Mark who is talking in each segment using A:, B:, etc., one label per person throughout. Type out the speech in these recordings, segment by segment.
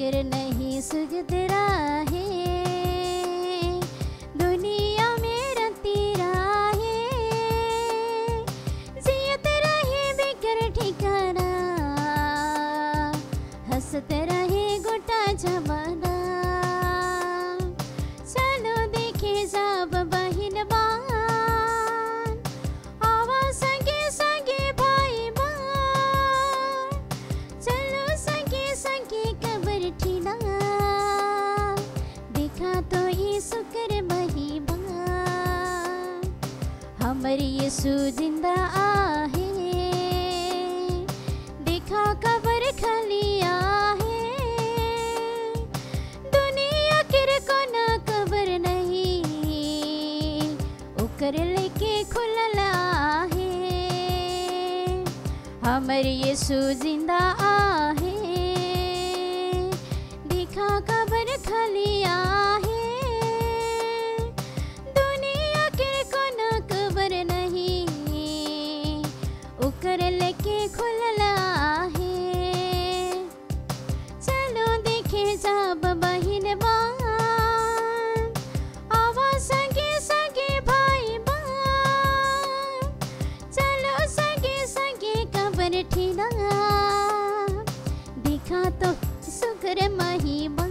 A: फिक्र नहीं सुगत राहे, दुनिया में रती राहे, जियत रहे बेकर ठिकाना, हंसत रहे गोटा जमाना। चलो देखे जाब बहिन बान, आवा संगे संगे भाई बान, चलो संगे संगे कबर ठीना, देखा तो यीशु कर महिमा। हमर यीशु जिंदा आहे, देखा कबर खाली आहे, दुनिया के कोना कबर नहीं, ओकर लेके खुलल आहे। हमर यीशु जिंदा आहे, देखा कबर खाली आहे, दुनिया के कोना कबर नहीं, ओकर लेके खुलल आहे। चलो देखे जाब बहिन बान, आवा संगे संगे भाई बान, चलो संगे संगे कबर ठीना, देखा तो सुकर महिमा,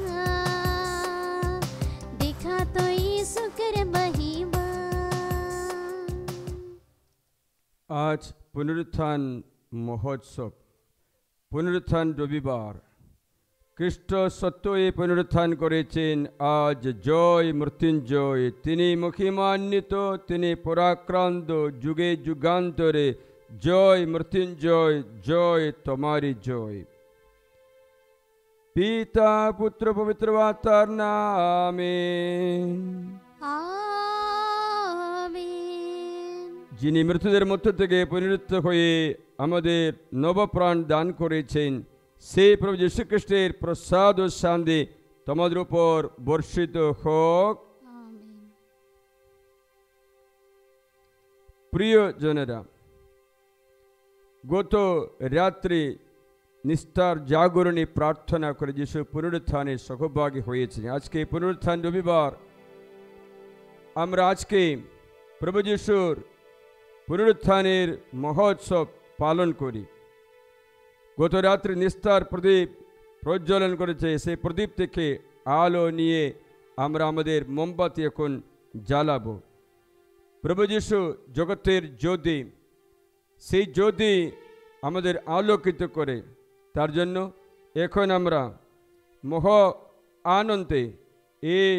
A: देखा तो यीशु कर महिमा।
B: आज पुनरुत्थान महोत्सव, पुनरुत्थान रविवार, খ্রিস্ট সত্যই পুনরুত্থান করেছেন। আজ জয় মৃত্যুঞ্জয়, তিনি মহিমান্বিত, তিনি পরাক্রান্ত, যুগে যুগান্তরে জয় মৃত্যুঞ্জয়, জয় তোমারি জয়। পিতা পুত্র পবিত্র আত্মার নামে
A: আমেন।
B: যিনি মৃতদের মধ্য থেকে পুনরুত্থিত হয়ে আমাদের নবপ্রাণ দান করেছেন, সেই প্রভু যীশু খ্রিস্টের প্রসাদ ও শান্তি তোমাদের উপর বর্ষিত হোক।
A: আমেন।
B: প্রিয় জনেরা, গত রাত্রি নিষ্ঠার জাগরণে প্রার্থনা করে যিশু পুনরুত্থানে সহভাগী হয়েছেন। আজকে পুনরুত্থান রবিবার, আমরা আজকে প্রভু যিশুর পুনরুত্থানের মহোৎসব পালন করি। গত রাত্রে নিস্তার প্রদীপ প্রজ্বলন করেছে, সেই প্রদীপ থেকে আলো নিয়ে আমরা আমাদের মোমবাতি এখন জ্বালাবো। প্রভু যিশু জগতের জ্যোতি, সেই জ্যোতি আমাদের আলোকিত করে। তার জন্য এখন আমরা মহা আনন্দে এই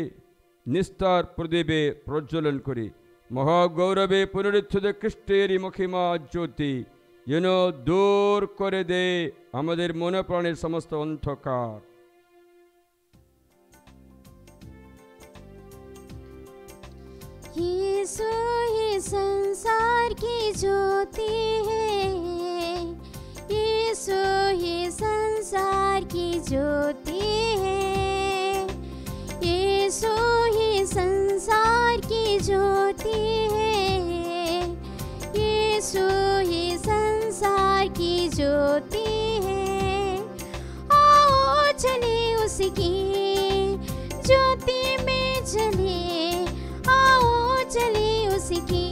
B: নিস্তার প্রদীপে প্রজ্বলন করি। মহা গৌরবে পুনরুত্থিত খ্রিস্টের মহিমা জ্যোতি যেন দূর করে দেয় আমাদের মনে প্রাণের সমস্ত অন্ধকার।
A: यीशु ही संसार की ज्योति है, यीशु ही संसार की ज्योति है, यीशु ही संसार की ज्योति है, यीशु ही संसार की ज्योति है। आओ चले उसकी ज्योति में चले, आओ चले उसकी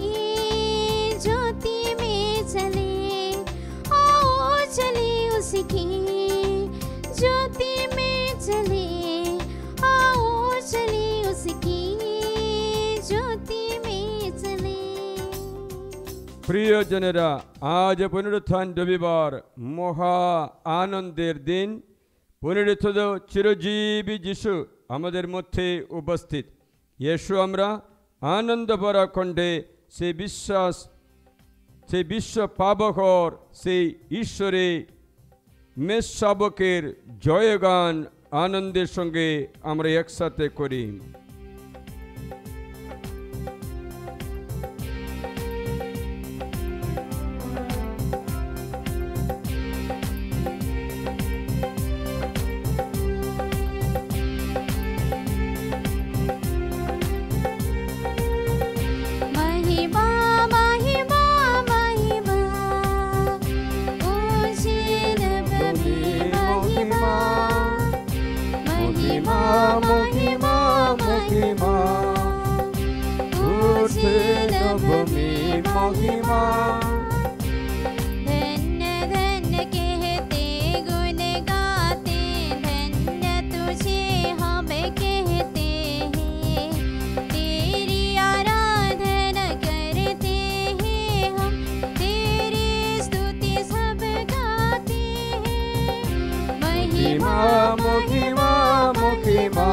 A: ज्योति में चले, आओ चले उसकी ज्योति में चले, आओ चले उसकी ज्योति में चले।
B: প্রিয় জনেরা, আজ পুনরুত্থান রবিবার, মহা আনন্দের দিন। পুনরুত্থিত চিরজীবী যিশু আমাদের মধ্যে উপস্থিত। ইয়েশু আমরা আনন্দ ভরা কণ্ঠে সেই বিশ্বাস, সেই বিশ্ব পাবকর, সেই ঈশ্বরে মেষ শাবকের জয়গান আনন্দের সঙ্গে আমরা একসাথে করি। उठसे नभूमि महिमा।
A: धन्य धन्य कहते गुण गाते, धन्य तुझे हम कहते हैं। तेरी आराधना करते हैं हम, तेरी स्तुति सब गाते हैं।
B: महिमा महिमा महिमा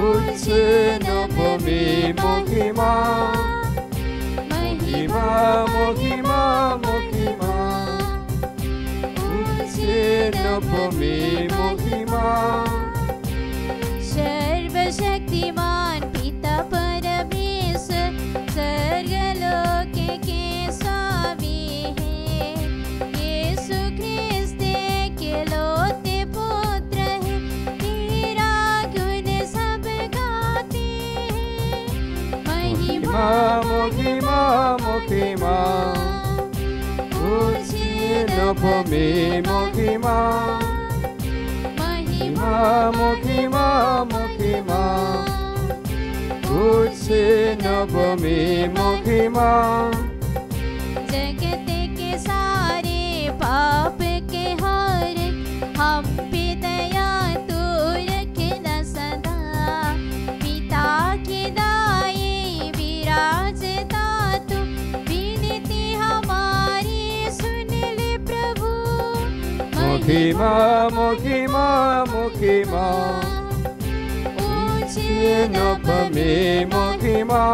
B: उठसे नभूमि महिमा। महिमा महिमा महिमा उठसे नभूमि महिमा।
A: सर्वशक्तिमान पिता परमेश्वर, स्वर्गलोक के स्वामी है। यीशु ख्रिस्त इकलौते पुत्र है, तेरा गुण सब गाते हैं।
B: महिमा महिमा महिमा उठसे नभूमि महिमा। महिमा महिमा महिमा उठसे नभूमि महिमा।
A: जगत के सारे पाप के हारे, हम पे दया तू रखना सदा। पिता के दाएं विराजता तू, विनती हमारी सुन ले प्रभु।
B: महिमा महिमा महिमा उठसे नभूमि महिमा।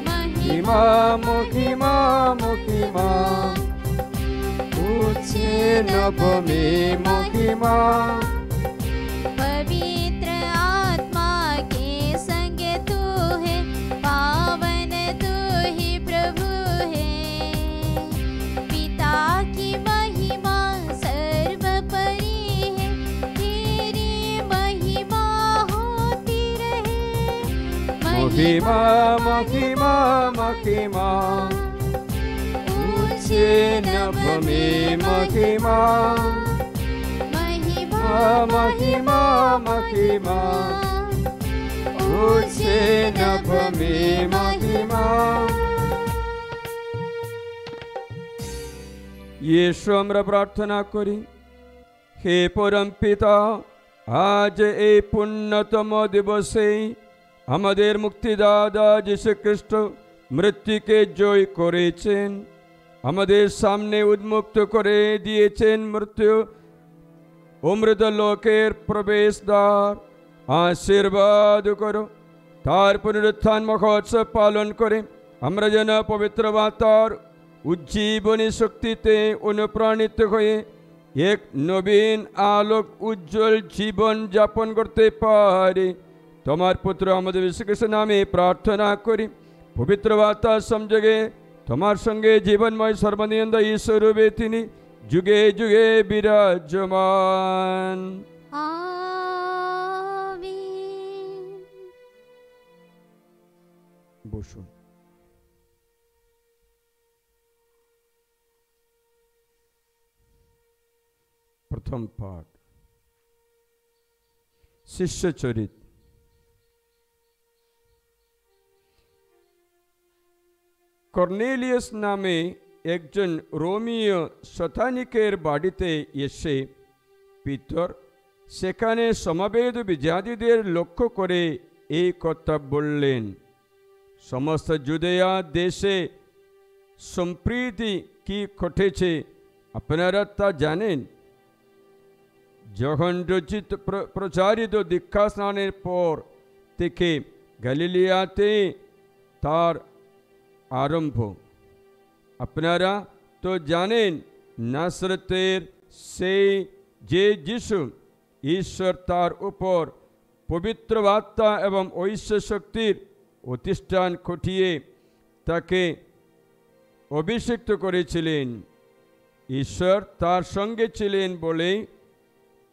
B: महिमा महिमा महिमा उठसे नभूमि महिमा।
A: पवित्र आत्मा के संग तू है, पावन तू ही प्रभु है। पिता की महिमा सर्वोपरि है, तेरी महिमा होती रहे।
B: महिमा महिमा महिमा उठसे नभूमि महिमा।
A: महिमा
B: महिमा महिमा उठसे नभूमि महिमा। यीशु আমরা প্রার্থনা করি, হে পরম পিতা, আজ এই পুণ্যতম দিবসে আমাদের মুক্তিদাতা যীশু খ্রিস্ট মৃত্যুকে জয় করেছেন, আমাদের সামনে উন্মুক্ত করে দিয়েছেন মৃত্যু ও মৃত লোকের প্রবেশদ্বার। আশীর্বাদ করো, তার পুনরুত্থান মহোৎসব পালন করে আমরা যেন পবিত্র আত্মার উজ্জীবনী শক্তিতে অনুপ্রাণিত হয়ে এক নবীন আলোক উজ্জ্বল জীবন যাপন করতে পারি। তোমার পুত্র আমাদের যীশু খ্রিস্টের নামে প্রার্থনা করি। পবিত্র আত্মার সংযোগে তোমার সঙ্গে জীবনময় সর্বনিয়ন্তা ঈশ্বরূপে তিনি যুগে যুগে বিরাজমান।
A: আমিন।
B: বসুন। প্রথম পাঠ, শিষ্যচরিত। কর্নেলিয়াস নামে একজন রোমীয় শতানিকের বাড়িতে এসে পিতর সেখানে সমাবেত বিজাতিদের লক্ষ্য করে এই কথা বললেন, সমস্ত জুদেয়া দেশে সম্প্রীতি কি ঘটেছে আপনারা তা জানেন। যখন রচিত প্রচারিত দীক্ষা স্নানের পর থেকে গ্যালিলিয়াতে তার আরম্ভ। আপনারা তো জানেন, নাসরতের সেই যে যিশু, ঈশ্বর তার উপর পবিত্র আত্মা এবং ঐশ্বর শক্তির অধিষ্ঠান ঘটিয়ে তাকে অভিষিক্ত করেছিলেন। ঈশ্বর তার সঙ্গে ছিলেন বলেই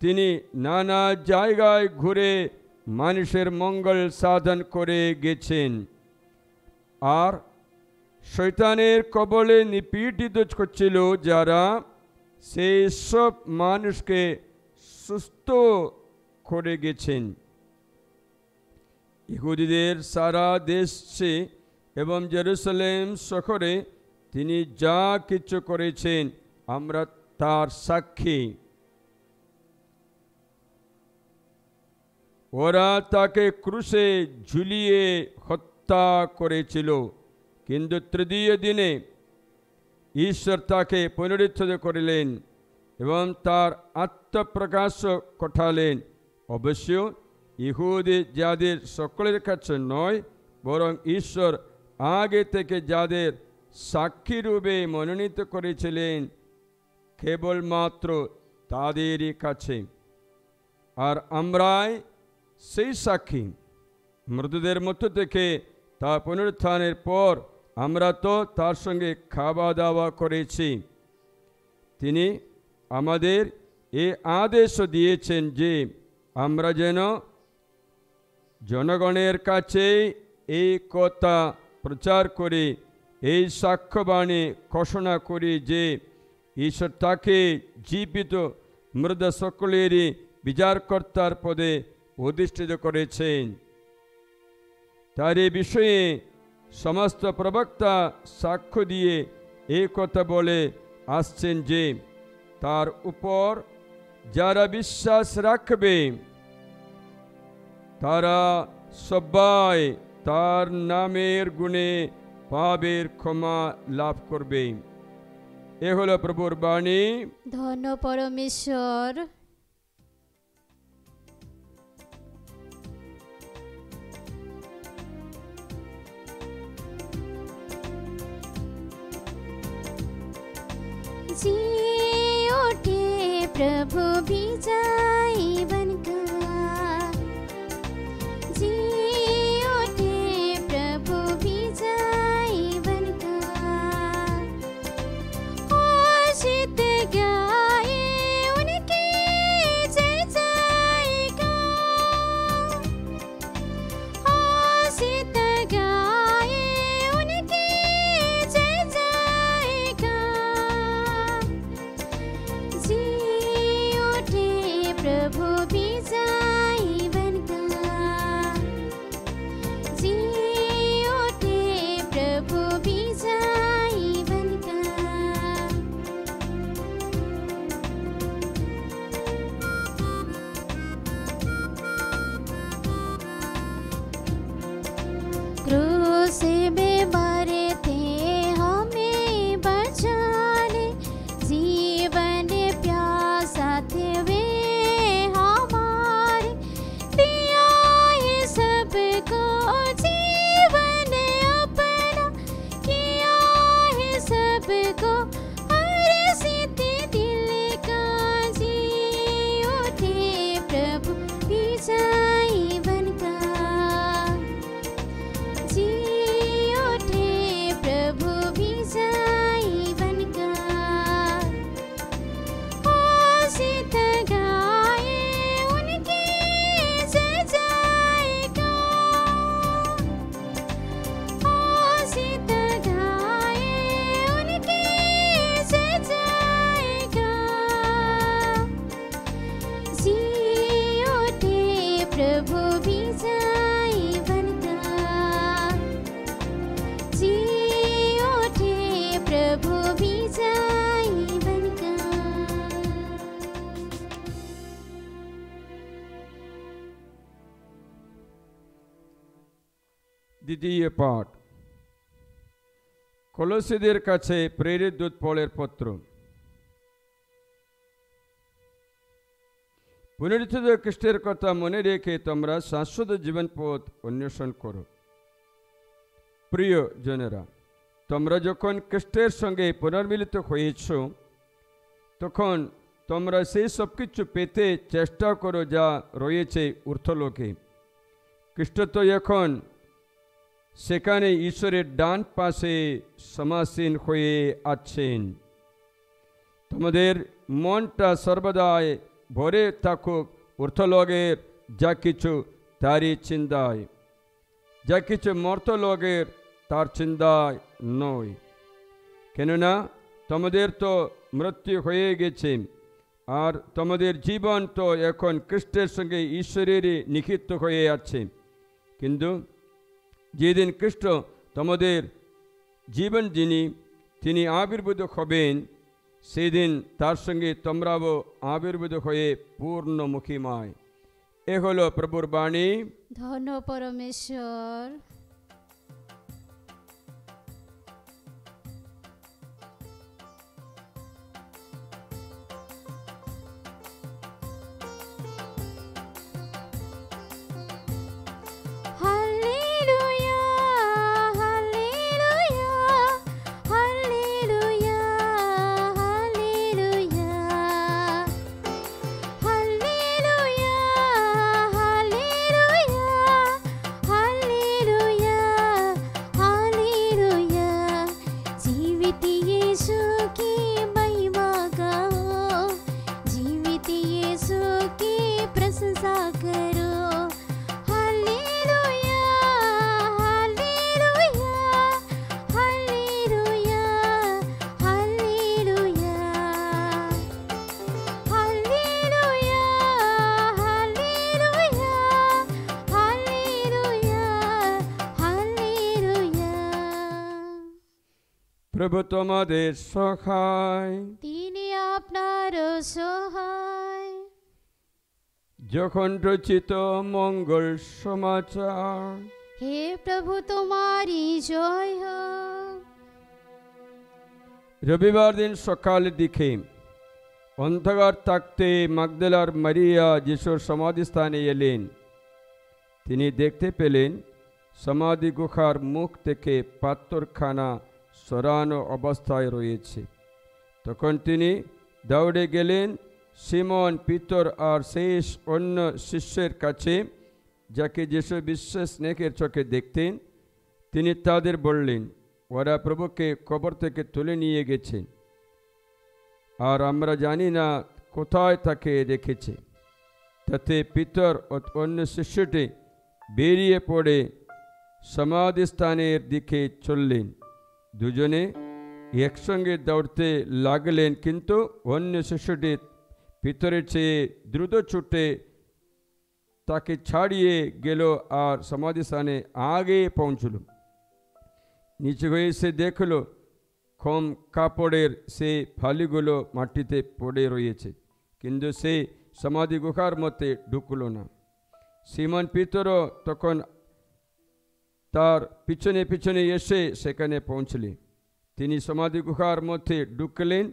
B: তিনি নানা জায়গায় ঘুরে মানুষের মঙ্গল সাধন করে গেছেন আর শয়তানের কবলে নিপীড়িত করছিল যারা, সেই সব মানুষকে সুস্থ করে গেছেন। ইহুদিদের সারা দেশে এবং জেরুসালেম শহরে তিনি যা কিছু করেছেন আমরা তার সাক্ষী। ওরা তাকে ক্রুশে ঝুলিয়ে হত্যা করেছিল, কিন্তু তৃতীয় দিনে ঈশ্বর তাকে পুনরুত্থিত করিলেন এবং তার আত্মপ্রকাশ ঘটালেন। অবশ্য ইহুদি যাদের সকলের কাছে নয়, বরং ঈশ্বর আগে থেকে যাদের সাক্ষী রূপে মনোনীত করেছিলেন কেবলমাত্র তাদেরই কাছে। আর আমরাই সেই সাক্ষী। মৃতদের মধ্য থেকে তার পুনরুত্থানের পর আমরা তো তার সঙ্গে খাওয়া দাওয়া করেছি। তিনি আমাদের এ আদেশ দিয়েছেন যে আমরা যেন জনগণের কাছে এই কথা প্রচার করে এই সাক্ষ্যবাণী ঘোষণা করি যে ঈশ্বর তাকে জীবিত মৃত সকলেরই বিচারকর্তার পদে অধিষ্ঠিত করেছেন। তার এই বিষয়ে সমস্ত প্রবক্তা সাক্ষ্য দিয়ে এই কথা বলে আসছেন যে তার উপর যারা বিশ্বাস রাখবে তারা সবাই তার নামের গুণে পাপের ক্ষমা লাভ করবে। এ হলো প্রভুর বাণী।
A: ধন্য পরমেশ্বর। जी उठे प्रभु विजयी बनकर, जी उठे प्रभु विजयी बनकर, घोषित गाए उनकी जय जयकार, घोषित गाए उनकी जय जयकार, जी उठे प्रभु विजयी बनकर, जी उठे प्रभु विजयी बनकर। क्रूस में मरे थे हमें बचाने, जीवन प्यासा थे वे हमारे, दिया है सबको जीवन अपना, किया है सबको हर सीते दिल का, जी उठे प्रभु विजयी बनकर, जी उठे प्रभु विजयी बनकर, घोषित गाए उनकी जय जयकार, घोषित गाए उनकी जय जयकार, जी उठे प्रभु विजयी बनकर, जी उठे प्रभु विजयी बनकर।
B: দ্বিতীয় পাঠ। কলোসীদের কাছে প্রেরিত দূত পলের পত্র। পুনরুত্থিত খ্রিস্টের কথা মনে রেখে তোমরা শাশ্বত জীবন পথ অন্বেষণ করো। প্রিয় জনেরা, তোমরা যখন খ্রিস্টের সঙ্গে পুনর্মিলিত হয়েছ তখন তোমরা সেই সব কিছু পেতে চেষ্টা করো যা রয়েছে ঊর্ধ্বলোকে। খ্রিস্ট তো এখন সেখানে ঈশ্বরের ডান পাশে সমাসীন হয়ে আছেন। তোমাদের মনটা সর্বদাই ভরে থাকুক ঊর্ধ্বলোকের যা কিছু তারই চিন্তায়, যা কিছু মর্তলোকের তার চিন্তায় নয়। কেননা তোমাদের তো মৃত্যু হয়ে গেছে, আর তোমাদের জীবন তো এখন খ্রিস্টের সঙ্গে ঈশ্বরেরই নিহিত হয়ে আছে। কিন্তু যেদিন খ্রিস্ট তোমাদের জীবন তিনি আবির্ভূত হবেন, সেই দিন তার সঙ্গে তোমরাও আবির্ভূত হয়ে পূর্ণ মুখিমায়। এ হলো প্রভুর বাণী।
A: ধন্য পরমেশ্বর।
B: প্রভু তোমাদের সহায়,
A: তিনি আপনার সহায়।
B: যখন রচিত মঙ্গল সমাচার।
A: হে প্রভু তোমারই জয় হোক।
B: রবিবার দিন সকালের দিকে অন্ধকার থাকতে মাগদলার মারিয়া যিশুর সমাধিস্থানে এলেন। তিনি দেখতে পেলেন সমাধি গুহার মুখ থেকে পাথরখানা সরানো অবস্থায় রয়েছে। তখন তিনি দৌড়ে গেলেন সিমন, পিতর আর শেষ অন্য শিষ্যের কাছে, যাকে যিশু বিশেষ স্নেহের চোখে দেখতেন। তিনি তাদের বললেন, ওরা প্রভুকে কবর থেকে তুলে নিয়ে গেছেন, আর আমরা জানি না কোথায় তাকে রেখেছে। তাতে পিতর ও অন্য শিষ্যটি বেরিয়ে পড়ে সমাধিস্থানের দিকে চললেন। দুজনে একসঙ্গে দৌড়তে লাগলেন, কিন্তু অন্য শিষ্যটি পিতরের চেয়ে দ্রুত ছুটে তাকে ছাড়িয়ে গেল আর সমাধিস্থানে আগে পৌঁছল। নিচে হয়ে সে দেখল কম কাপড়ের সে ফালিগুলো মাটিতে পড়ে রয়েছে, কিন্তু সে সমাধি গুহার মধ্যে ঢুকল না। সিমন পিতরও তখন তার পিছনে পিছনে এসে সেখানে পৌঁছলেন। তিনি সমাধি গুহার মধ্যে ঢুকলেন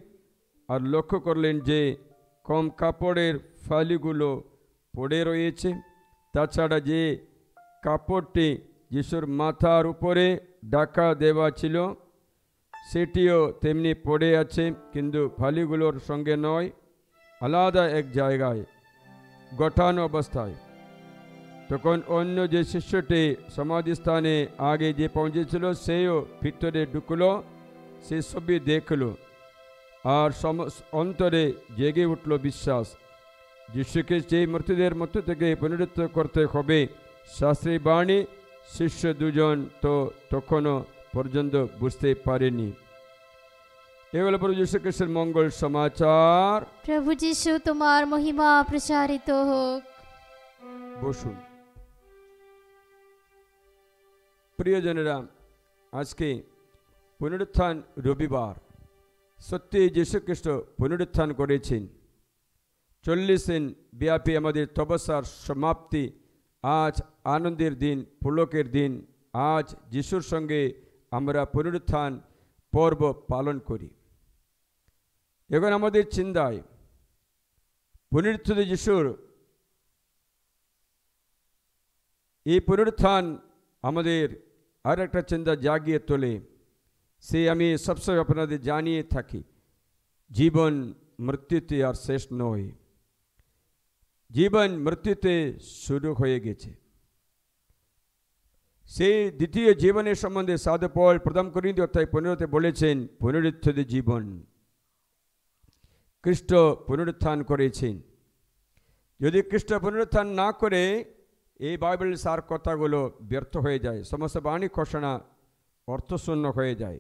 B: আর লক্ষ্য করলেন যে কম কাপড়ের ফালিগুলো পড়ে রয়েছে। তাছাড়া যে কাপড়টি যিশুর মাথার উপরে ঢাকা দেওয়া ছিল সেটিও তেমনি পড়ে আছে, কিন্তু ফালিগুলোর সঙ্গে নয়, আলাদা এক জায়গায় গঠানো অবস্থায়। তখন অন্য যে শিষ্যটি সমাধিস্থানে আগে যে পৌঁছেছিল সেও ভিতরে ঢুকল, সে ছবি দেখল আর অন্তরে জেগে উঠল বিশ্বাস। যিশুকে সেই মৃতদের মধ্য থেকে পুনরুত্থিত করতে হবে, শাস্ত্রী বাণী শিষ্য দুজন তো তখনও পর্যন্ত বুঝতে পারেনি। এগুলো প্রভু যীশু খ্রিস্টের মঙ্গল সমাচার।
A: প্রভু যীশু তোমার মহিমা প্রচারিত হোক।
B: বসুন। প্রিয়জনেরা, আজকে পুনরুত্থান রবিবার। সত্যি যীশু খ্রিস্ট পুনরুত্থান করেছেন। 40 দিন ব্যাপী আমাদের তপস্যার সমাপ্তি। আজ আনন্দের দিন, পুলকের দিন। আজ যিশুর সঙ্গে আমরা পুনরুত্থান পর্ব পালন করি। এখন আমাদের চিন্তায় পুনরুত্থিত যিশুর এই পুনরুত্থান আমাদের আর একটা চিন্তা জাগিয়ে তোলে। সে আমি সবসময় আপনাদের জানিয়ে থাকি, জীবন মৃত্যুতে আর শেষ নয়, জীবন মৃত্যুতে শুরু হয়ে গেছে। সেই দ্বিতীয় জীবনের সম্বন্ধে সাধু পৌল প্রথম করিন্থীয় অধ্যায় 15-তে বলেছেন, পুনরুত্থিত জীবন। খ্রিস্ট পুনরুত্থান করেছেন। যদি খ্রিস্ট পুনরুত্থান না করে এই বাইবেলের সার কথাগুলো ব্যর্থ হয়ে যায়, সমস্ত বাণী ঘোষণা অর্থশূন্য হয়ে যায়।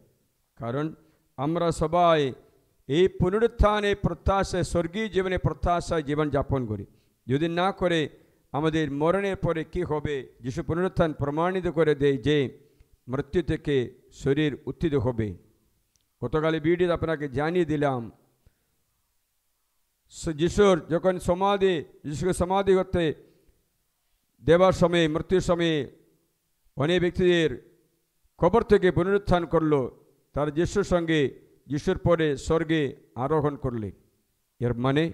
B: কারণ আমরা সবাই এই পুনরুত্থানে প্রত্যাশায়, স্বর্গীয় জীবনে প্রত্যাশায় জীবনযাপন করি। যদি না করে আমাদের মরণের পরে কি হবে, যিশু পুনরুত্থান প্রমাণিত করে দেয় যে মৃত্যু থেকে শরীর উত্থিত হবে। গতকালে ভিডিওতে আপনাকে জানিয়ে দিলাম, যিশুর যখন যিশুকে সমাধি করতে দেবার সময়ে, মৃত্যুর সময়ে অনেক ব্যক্তিদের কবর থেকে পুনরুত্থান করলো, তার যিশুর সঙ্গে যিশুর পরে স্বর্গে আরোহণ করলেন। এর মানে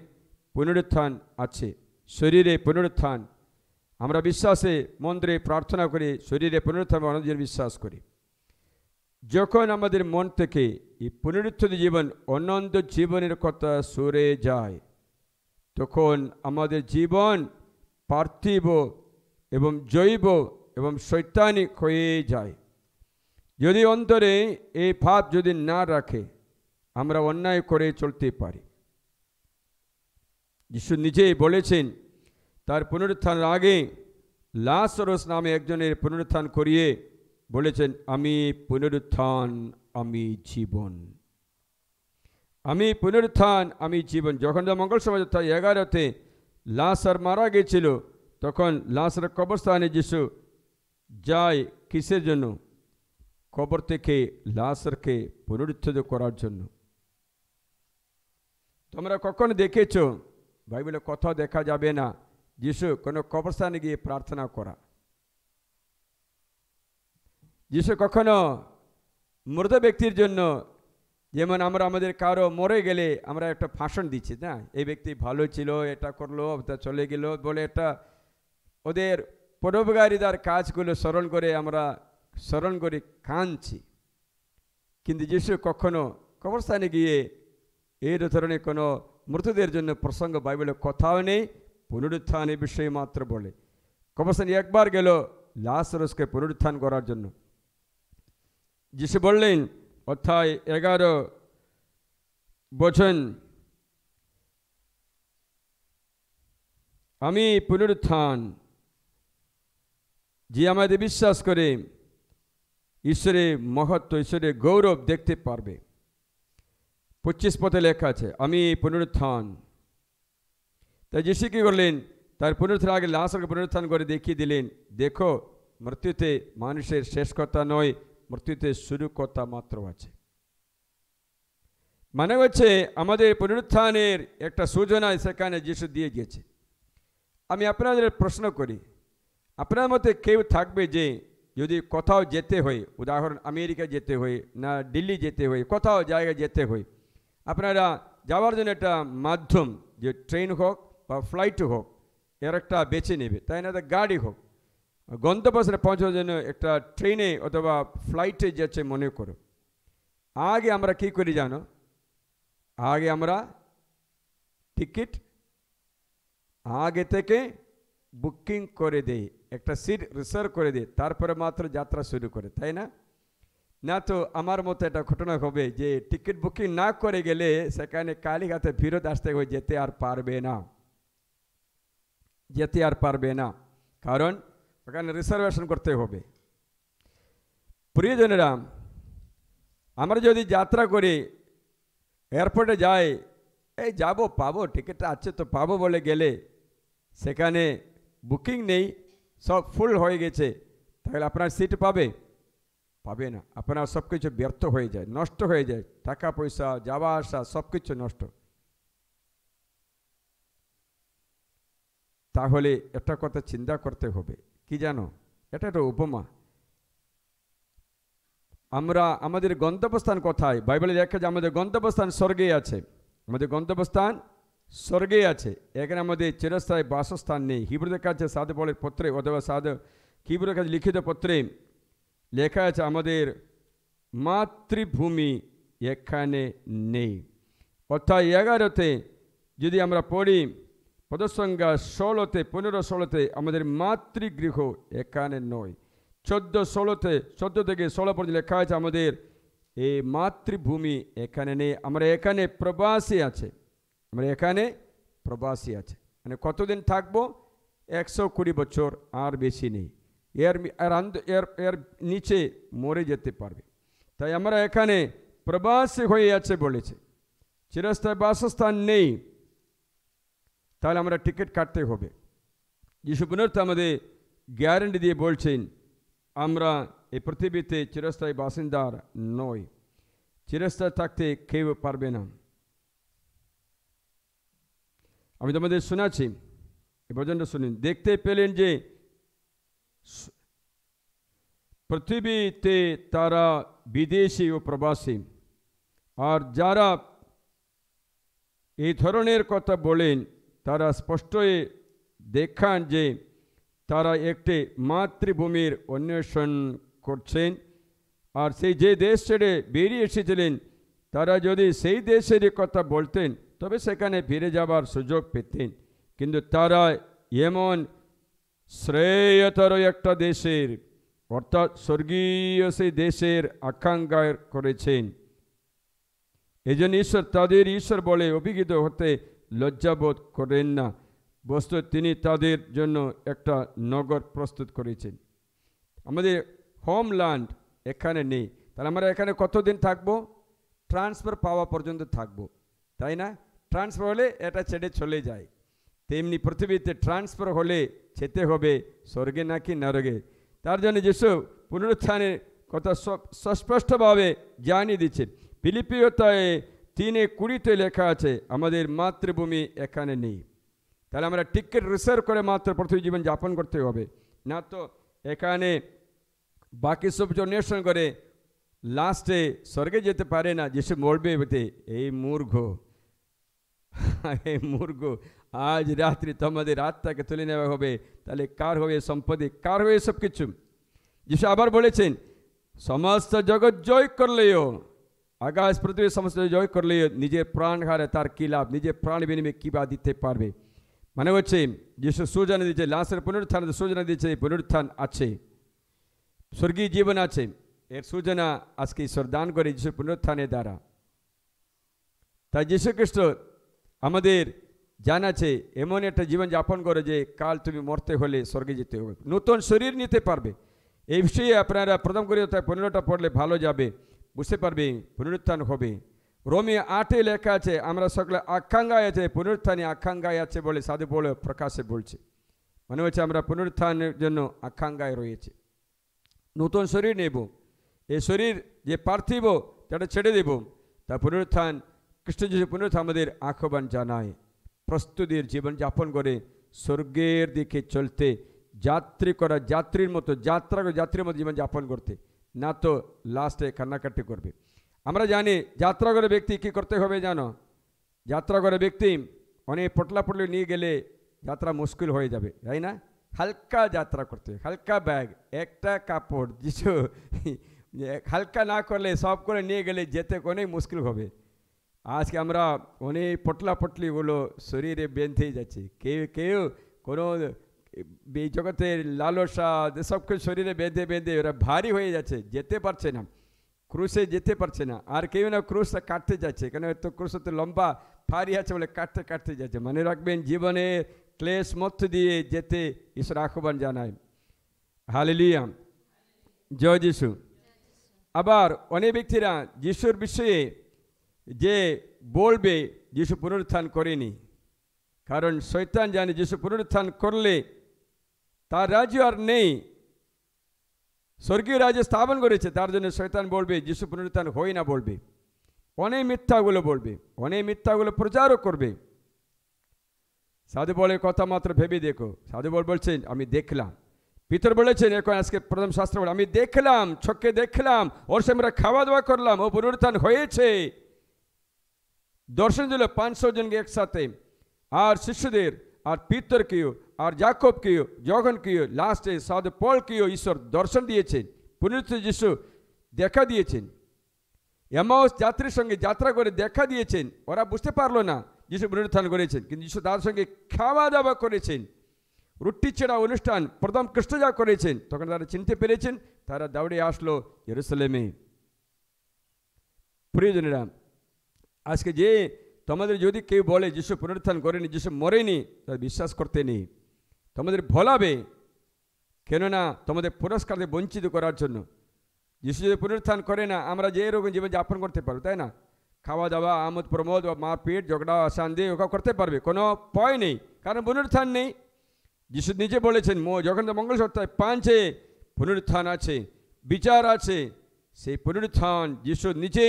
B: পুনরুত্থান আছে, শরীরে পুনরুত্থান। আমরা বিশ্বাসে মন্দিরে প্রার্থনা করি, শরীরে পুনরুত্থান অনন্তের বিশ্বাস করি। যখন আমাদের মন থেকে এই পুনরুত্থিত জীবন, অনন্ত জীবনের কথা সরে যায়, তখন আমাদের জীবন পার্থিব এবং জৈব এবং শৈতানিক হয়ে যায়। যদি অন্তরে এই ভাব যদি না রাখে, আমরা অন্যায় করে চলতে পারি। যিশু নিজেই বলেছেন, তার পুনরুত্থানের আগে লাজরস নামে একজনের পুনরুত্থান করিয়ে বলেছেন, আমি পুনরুত্থান, আমি জীবন। আমি পুনরুত্থান, আমি জীবন। যখন মঙ্গল সমাজ 11তে লাজর মারা গেছিল, তখন লাজরের কবরস্থানে যিশু যায় কিসের জন্য? কবর থেকে লাজরকে পুনরুত্থিত করার জন্য। তোমরা কখনো দেখেছ, বাইবেলে কোথাও দেখা যাবে না যিশু কোনো কবরস্থানে গিয়ে প্রার্থনা করা। যিশু কখনো মৃত ব্যক্তির জন্য, যেমন আমরা আমাদের কারো মরে গেলে আমরা একটা ভাষণ দিচ্ছি না, এই ব্যক্তি ভালো ছিল, এটা করলো, তা চলে গেল বলে, এটা ওদের পরোপকারিতার কাজগুলো স্মরণ করে কাঁদছি। কিন্তু যিশু কখনো কবরস্থানে গিয়ে এই ধরনের কোনো মৃতদের জন্য প্রসঙ্গ বাইবেলে কোথাও নেই, পুনরুত্থানের বিষয়ে মাত্র বলে। কবরস্থানে একবার গেল লাজরসকে পুনরুত্থান করার জন্য। যিশু বললেন, অধ্যায় 11 বচন, আমি পুনরুত্থান। যে আমাদের বিশ্বাস করে ঈশ্বরের মহত্ব, ঈশ্বরের গৌরব দেখতে পারবে। 25 পথে লেখা আছে, আমি পুনরুত্থান। তাই যিশু কি করলেন? তার পুনরুত্থান আগে লাজরকে পুনরুত্থান করে দেখিয়ে দিলেন, দেখো, মৃত্যুতে মানুষের শেষ কথা নয়, মৃত্যুতে শুরু কথা মাত্র আছে। মানে হচ্ছে আমাদের পুনরুত্থানের একটা সূচনা সেখানে যিশু দিয়ে গিয়েছে। আমি আপনাদের প্রশ্ন করি, আপনার মতে কেউ থাকবে যে যদি কোথাও যেতে হয়, উদাহরণ আমেরিকা যেতে হয়, না দিল্লি যেতে হয়, কোথাও জায়গায় যেতে হয়, আপনারা যাওয়ার জন্য একটা মাধ্যম, যে ট্রেন হোক বা ফ্লাইট হোক, এর একটা বেছে নেবে, তাই না? গাড়ি হোক, গন্তব্যস্থলে পৌঁছানোর জন্য একটা ট্রেনে অথবা ফ্লাইটে যাচ্ছে মনে করো। আগে আমরা কি করি জানো? আগে আমরা টিকিট আগে থেকে বুকিং করে দেই, একটা সিট রিজার্ভ করে দেই, তারপরে মাত্র যাত্রা শুরু করে, তাই না? না তো আমার মতো একটা ঘটনা হবে যে টিকিট বুকিং না করে গেলে সেখানে কালীঘাটে ফেরত আসতে হবে, যেতে আর পারবে না, কারণ ওখানে রিজার্ভেশন করতে হবে। প্রিয়জনেরা, আমরা যদি যাত্রা করি, এয়ারপোর্টে যাই, এই যাবো, পাবো, টিকিটটা আছে তো পাবো বলে গেলে সেখানে বুকিং নেই, সব ফুল হয়ে গেছে, তাহলে আপনার সিট পাবে না। আপনার সব কিছু ব্যর্থ হয়ে যায়, নষ্ট হয়ে যায়, টাকা পয়সা, যাওয়া আসা সব কিছু নষ্ট। তাহলে একটা কথা চিন্তা করতে হবে, কি জানো? এটা একটা উপমা। আমাদের গন্তব্যস্থান কোথায়? বাইবেলে লেখা যে আমাদের গন্তব্যস্থান স্বর্গে আছে। আমাদের গন্তব্যস্থান স্বর্গে আছে, এখানে আমাদের চিরস্থায়ী বাসস্থান নেই। হিব্রুদের কাছে সাধু পলের পত্রে অথবা হিব্রুদের কাছে লিখিত পত্রে লেখা আছে আমাদের মাতৃভূমি এখানে নেই। অধ্যায় 11তে যদি আমরা পড়ি, পদসংখ্যা 16তে 15-16তে আমাদের মাতৃগৃহ এখানে নয়। 14 থেকে 16 পর্যন্ত লেখা আছে আমাদের এই মাতৃভূমি এখানে নেই, আমরা এখানে প্রবাসী আছে। মানে কতদিন থাকবো? 120 বছর, আর বেশি নেই। এর নিচে মরে যেতে পারবে। তাই আমরা এখানে প্রবাসী হয়ে আছে বলেছে, চিরস্থায়ী বাসস্থান নেই। তাহলে আমরা টিকিট কাটতে হবে। যিশু পুনরুত্থান আমাদের গ্যারান্টি দিয়ে বলছেন আমরা এই পৃথিবীতে চিরস্থায়ী বাসিন্দার নয়, চিরস্থায়ী থাকতে কেউ পারবে না। আমি তোমাদের শোনাচ্ছি, এই ভজনটা শুনুন। দেখতে পেলেন যে পৃথিবীতে তারা বিদেশি ও প্রবাসী, আর যারা এই ধরনের কথা বলেন তারা স্পষ্টই দেখান যে তারা একটি মাতৃভূমির অন্বেষণ করছেন, আর সেই যে দেশ ছেড়ে বেরিয়ে এসেছিলেন তারা যদি সেই দেশেরই কথা বলতেন তবে সেখানে ফিরে যাবার সুযোগ পেতেন। কিন্তু তারা এমন শ্রেয়তর একটা দেশের অর্থাৎ স্বর্গীয় সেই দেশের আকাঙ্ক্ষা করেছেন। এই জন্য ঈশ্বর তাদের ঈশ্বর বলে অভিহিত হতে লজ্জাবোধ করেন না। বস্তু তিনি তাদের জন্য একটা নগর প্রস্তুত করেছেন। আমাদের হোমল্যান্ড এখানে নেই, তাহলে আমরা এখানে কতদিন থাকবো? ট্রান্সফার পাওয়া পর্যন্ত থাকবো, তাই না? ট্রান্সফার হলে এটা ছেড়ে চলে যায়। তেমনি পৃথিবীতে ট্রান্সফার হলে যেতে হবে স্বর্গে নাকি নরকে। তার জন্য যিশু পুনরুত্থানের কথা সুস্পষ্টভাবে জানিয়ে দিচ্ছেন। ফিলিপিওতে 3:20 লেখা আছে আমাদের মাতৃভূমি এখানে নেই। তাহলে আমরা টিকিট রিজার্ভ করে মাত্র পৃথিবী জীবন যাপন করতে হবে, না তো এখানে বাকি সব অন্বেষণ করে লাস্টে স্বর্গে যেতে পারে না। যিশু বলবে এই মূর্খ, এই মূর্খ, আজ রাত্রি তোমাদের আত্মাকে তুলে নেওয়া হবে, তাহলে কার হবে সম্পত্তি, কার হবে সব কিছু? যিশু আবার বলেছেন সমস্ত জগৎ জয় করলেও, আকাশ পৃথিবী সমস্ত জয় করলেও নিজের প্রাণ হারে তার কী লাভ? নিজের প্রাণ বিনিময়ে কী বা দিতে পারবে? মানে হচ্ছে যিশু সূচনা দিচ্ছে লাশের পুনরুত্থান, সূচনা দিচ্ছে পুনরুত্থান আছে, স্বর্গীয় জীবন আছে। এর সূচনা আজকে ঈশ্বর দান করে যিশু পুনরুত্থানের দ্বারা। তাই যীশু খ্রিস্ট আমাদের জানাচ্ছে এমন একটা জীবন যাপন করে যে কাল তুমি মরতে হলে স্বর্গে যেতে হবে, নতুন শরীর নিতে পারবে। এই বিষয়ে আপনারা প্রথম করে 15টা পড়লে ভালো যাবে, বুঝতে পারবে পুনরুত্থান হবে। রোমে 8 লেখা আছে আমরা সকলে আকাঙ্ক্ষায় আছে, পুনরুত্থানে আকাঙ্ক্ষায় আছে বলে সাধু বলে প্রকাশে বলছে। মনে হচ্ছে আমরা পুনরুত্থানের জন্য আকাঙ্ক্ষায় রয়েছে। নতুন শরীর নেব, এই শরীর যে পার্থিব সেটা ছেড়ে দেব। তা পুনরুত্থান খ্রিস্ট যিশু পুনরুত্থান আমাদের আহ্বান জানায় প্রস্তুতির জীবন যাপন করে স্বর্গের দিকে চলতে, যাত্রী করা যাত্রীর মতো যাত্রীর মতো জীবন যাপন করতে, না তো লাস্টে কান্নাকাটি করবে। আমরা জানি যাত্রা করে ব্যক্তি কী করতে হবে জানো? যাত্রা করে ব্যক্তি অনেক পটলি নিয়ে গেলে যাত্রা মুশকিল হয়ে যাবে, তাই না? হালকা যাত্রা করতে, হালকা ব্যাগ, একটা কাপড়, কিছু হালকা না করলে সব করে নিয়ে গেলে যেতে অনেক মুশকিল হবে। আজকে আমরা অনেক পটলিগুলো শরীরে বেঁধেই যাচ্ছে, কেউ কোনো এই জগতের লালসা সব কিছু শরীরে বেঁধে ওরা ভারী হয়ে যাচ্ছে, যেতে পারছে না, ক্রুশে যেতে পারছে না। আর কেউ না ক্রুশটা কাটতে যাচ্ছে, কেন তো ক্রুশ তো লম্বা ভারী আছে বলে কাটতে যাচ্ছে। মনে রাখবেন জীবনে ক্লেশ মধ্য দিয়ে যেতে ঈশ্বর আহ্বান জানায়। হালেলুয়া, জয় যিশু। আবার অনেক ব্যক্তিরা যিশুর বিষয়ে যে বলবে যিশু পুনরুত্থান করেনি, কারণ শয়তান জানে যিশু পুনরুত্থান করলে তার রাজ্য আর নেই, স্বর্গীয় রাজ্য স্থাপন করেছে। তার জন্য শয়তান বলবে যিশু পুনরুত্থান হয় না, বলবে অনেক মিথ্যাগুলো বলবে, অনেক মিথ্যাগুলো প্রচারও করবে। সাধু বলে কথা মাত্র ভেবে দেখো। সাধু বলছেন আমি দেখলাম, পিতর বলেছেন এখন আজকে প্রথম শাস্ত্র বলে আমি দেখলাম, চোখে দেখলাম, ওর সঙ্গে আমরা খাওয়া দাওয়া করলাম, ও পুনরুত্থান হয়েছে। দর্শন দিল 500 জনকে একসাথে, আর শিষ্যদের, আর পিতরকেও, আর যাকবকেও, জগনকেও, লাস্টে সাধু পলকেও ঈশ্বর দর্শন দিয়েছেন, পুনরুত্থিত যিশু দেখা দিয়েছেন। এমাউস যাত্রীর সঙ্গে যাত্রা করে দেখা দিয়েছেন, ওরা বুঝতে পারলো না যিশু পুনরুত্থান করেছেন, কিন্তু যিশু তার সঙ্গে খাওয়া দাওয়া করেছেন। রুটি ছেঁড়া অনুষ্ঠান প্রথম খ্রিস্ট যা করেছেন, তখন তারা চিনতে পেরেছেন, তারা দৌড়ে আসলো জেরুসালেমে। প্রিয়জনেরা, আজকে যে তোমাদের যদি কেউ বলে যিশু পুনরুত্থান করেনি, যিশু মরেনি, তারা বিশ্বাস করতে নেই, তোমাদের ভোলাবে, কেননা তোমাদের পুরস্কার বঞ্চিত করার জন্য। যিশু যদি পুনরুত্থান করে না, আমরা যে এরকম জীবন যাপন করতে পারবো, তাই না? খাওয়া দাওয়া, আমোদ প্রমোদ, মারপিট, ঝগড়া অশান্তি ওকে করতে পারবে, কোনো ভয় নেই, কারণ পুনরুত্থান নেই। যিশু নিজে বলেছেন যখন মঙ্গল সপ্তাহে 5-এ পুনরুত্থান আছে, বিচার আছে। সেই পুনরুত্থান যিশু নিজে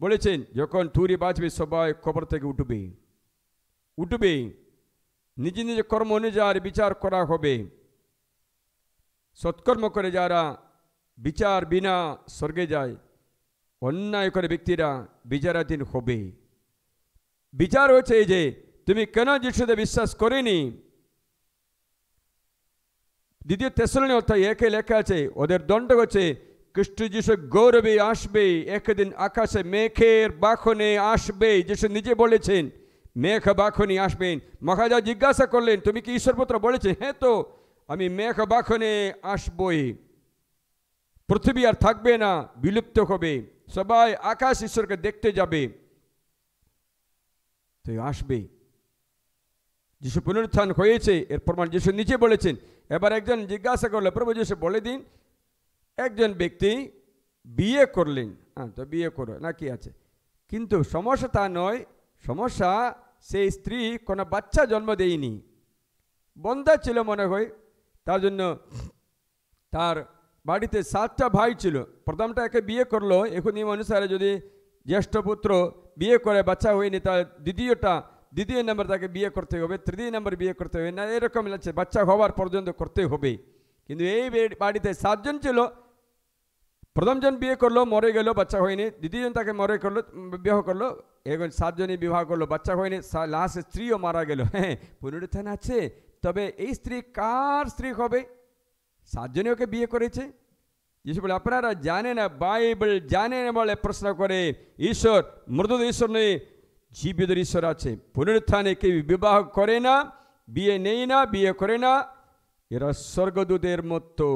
B: বলেছেন যখন তুরি বাজবে সবাই কবর থেকে উঠবে, নিজে নিজে কর্ম অনুযায়ী বিচার করা হবে। সৎকর্ম করে যারা বিচার বিনা স্বর্গে যায়, অন্যায় করে ব্যক্তিরা বিচারাধীন হবে। বিচার হচ্ছে এই যে তুমি কেন যিশুতে বিশ্বাস করেনি। 2 তেসলোনিকে অধ্যায় 1-এ লেখা আছে ওদের দণ্ড হচ্ছে খ্রিস্ট যিশু গৌরবে আসবে, একদিন আকাশে মেঘের বাহনে আসবে। যিশু নিজে বলেছেন মেঘ বাহনে আসবেন। মহারাজা জিজ্ঞাসা করলেন তুমি কি ঈশ্বরপুত্র? বলেছেন হ্যাঁ, তো আমি মেঘ বাহনে আসবই। পৃথিবী আর থাকবে না, বিলুপ্ত হবে, সবাই আকাশ ঈশ্বরকে দেখতে যাবে। তো আসবে। যিশু পুনরুত্থান হয়েছে এর প্রমাণ যিশু নিজে বলেছেন। এবার একজন জিজ্ঞাসা করলো প্রভু যিশু বলে দিন, একজন ব্যক্তি বিয়ে করলেন, হ্যাঁ তো বিয়ে করো না কি আছে, কিন্তু সমস্যা তা নয়। সমস্যা সেই স্ত্রী কোনো বাচ্চা জন্ম দেয়নি, বন্ধা ছিল মনে হয়। তার জন্য তার বাড়িতে 7টা ভাই ছিল। প্রথমটা একে বিয়ে করলো, এখন নিয়ম অনুসারে যদি জ্যেষ্ঠ পুত্র বিয়ে করে বাচ্চা হয়নি তার দ্বিতীয় নম্বর তাকে বিয়ে করতে হবে, তৃতীয় নম্বর বিয়ে করতে হবে না, এরকম লাগছে বাচ্চা হওয়ার পর্যন্ত করতে হবে। কিন্তু এই বাড়িতে 7 জন ছিল। প্রথমজন বিয়ে করলো, মরে গেল, বাচ্চা হয়নি। দ্বিতীয়জন তাকে বিবাহ করলো, এখন 7 জনই বিবাহ করলো, বাচ্চা হয়নি। লাস্ট স্ত্রীও মারা গেল। হ্যাঁ, পুনরুত্থান আছে, তবে এই স্ত্রী কার স্ত্রী হবে? 7 জনই ওকে বিয়ে করেছে। যিশু বলে আপনারা জানে না, বাইবেল জানে না বলে প্রশ্ন করে। ঈশ্বর মৃত ঈশ্বর নেই, জীবিত ঈশ্বর আছে। পুনরুত্থানে কেউ বিবাহ করে না, বিয়ে নেই না, বিয়ে করে না, এরা স্বর্গদূতের মতো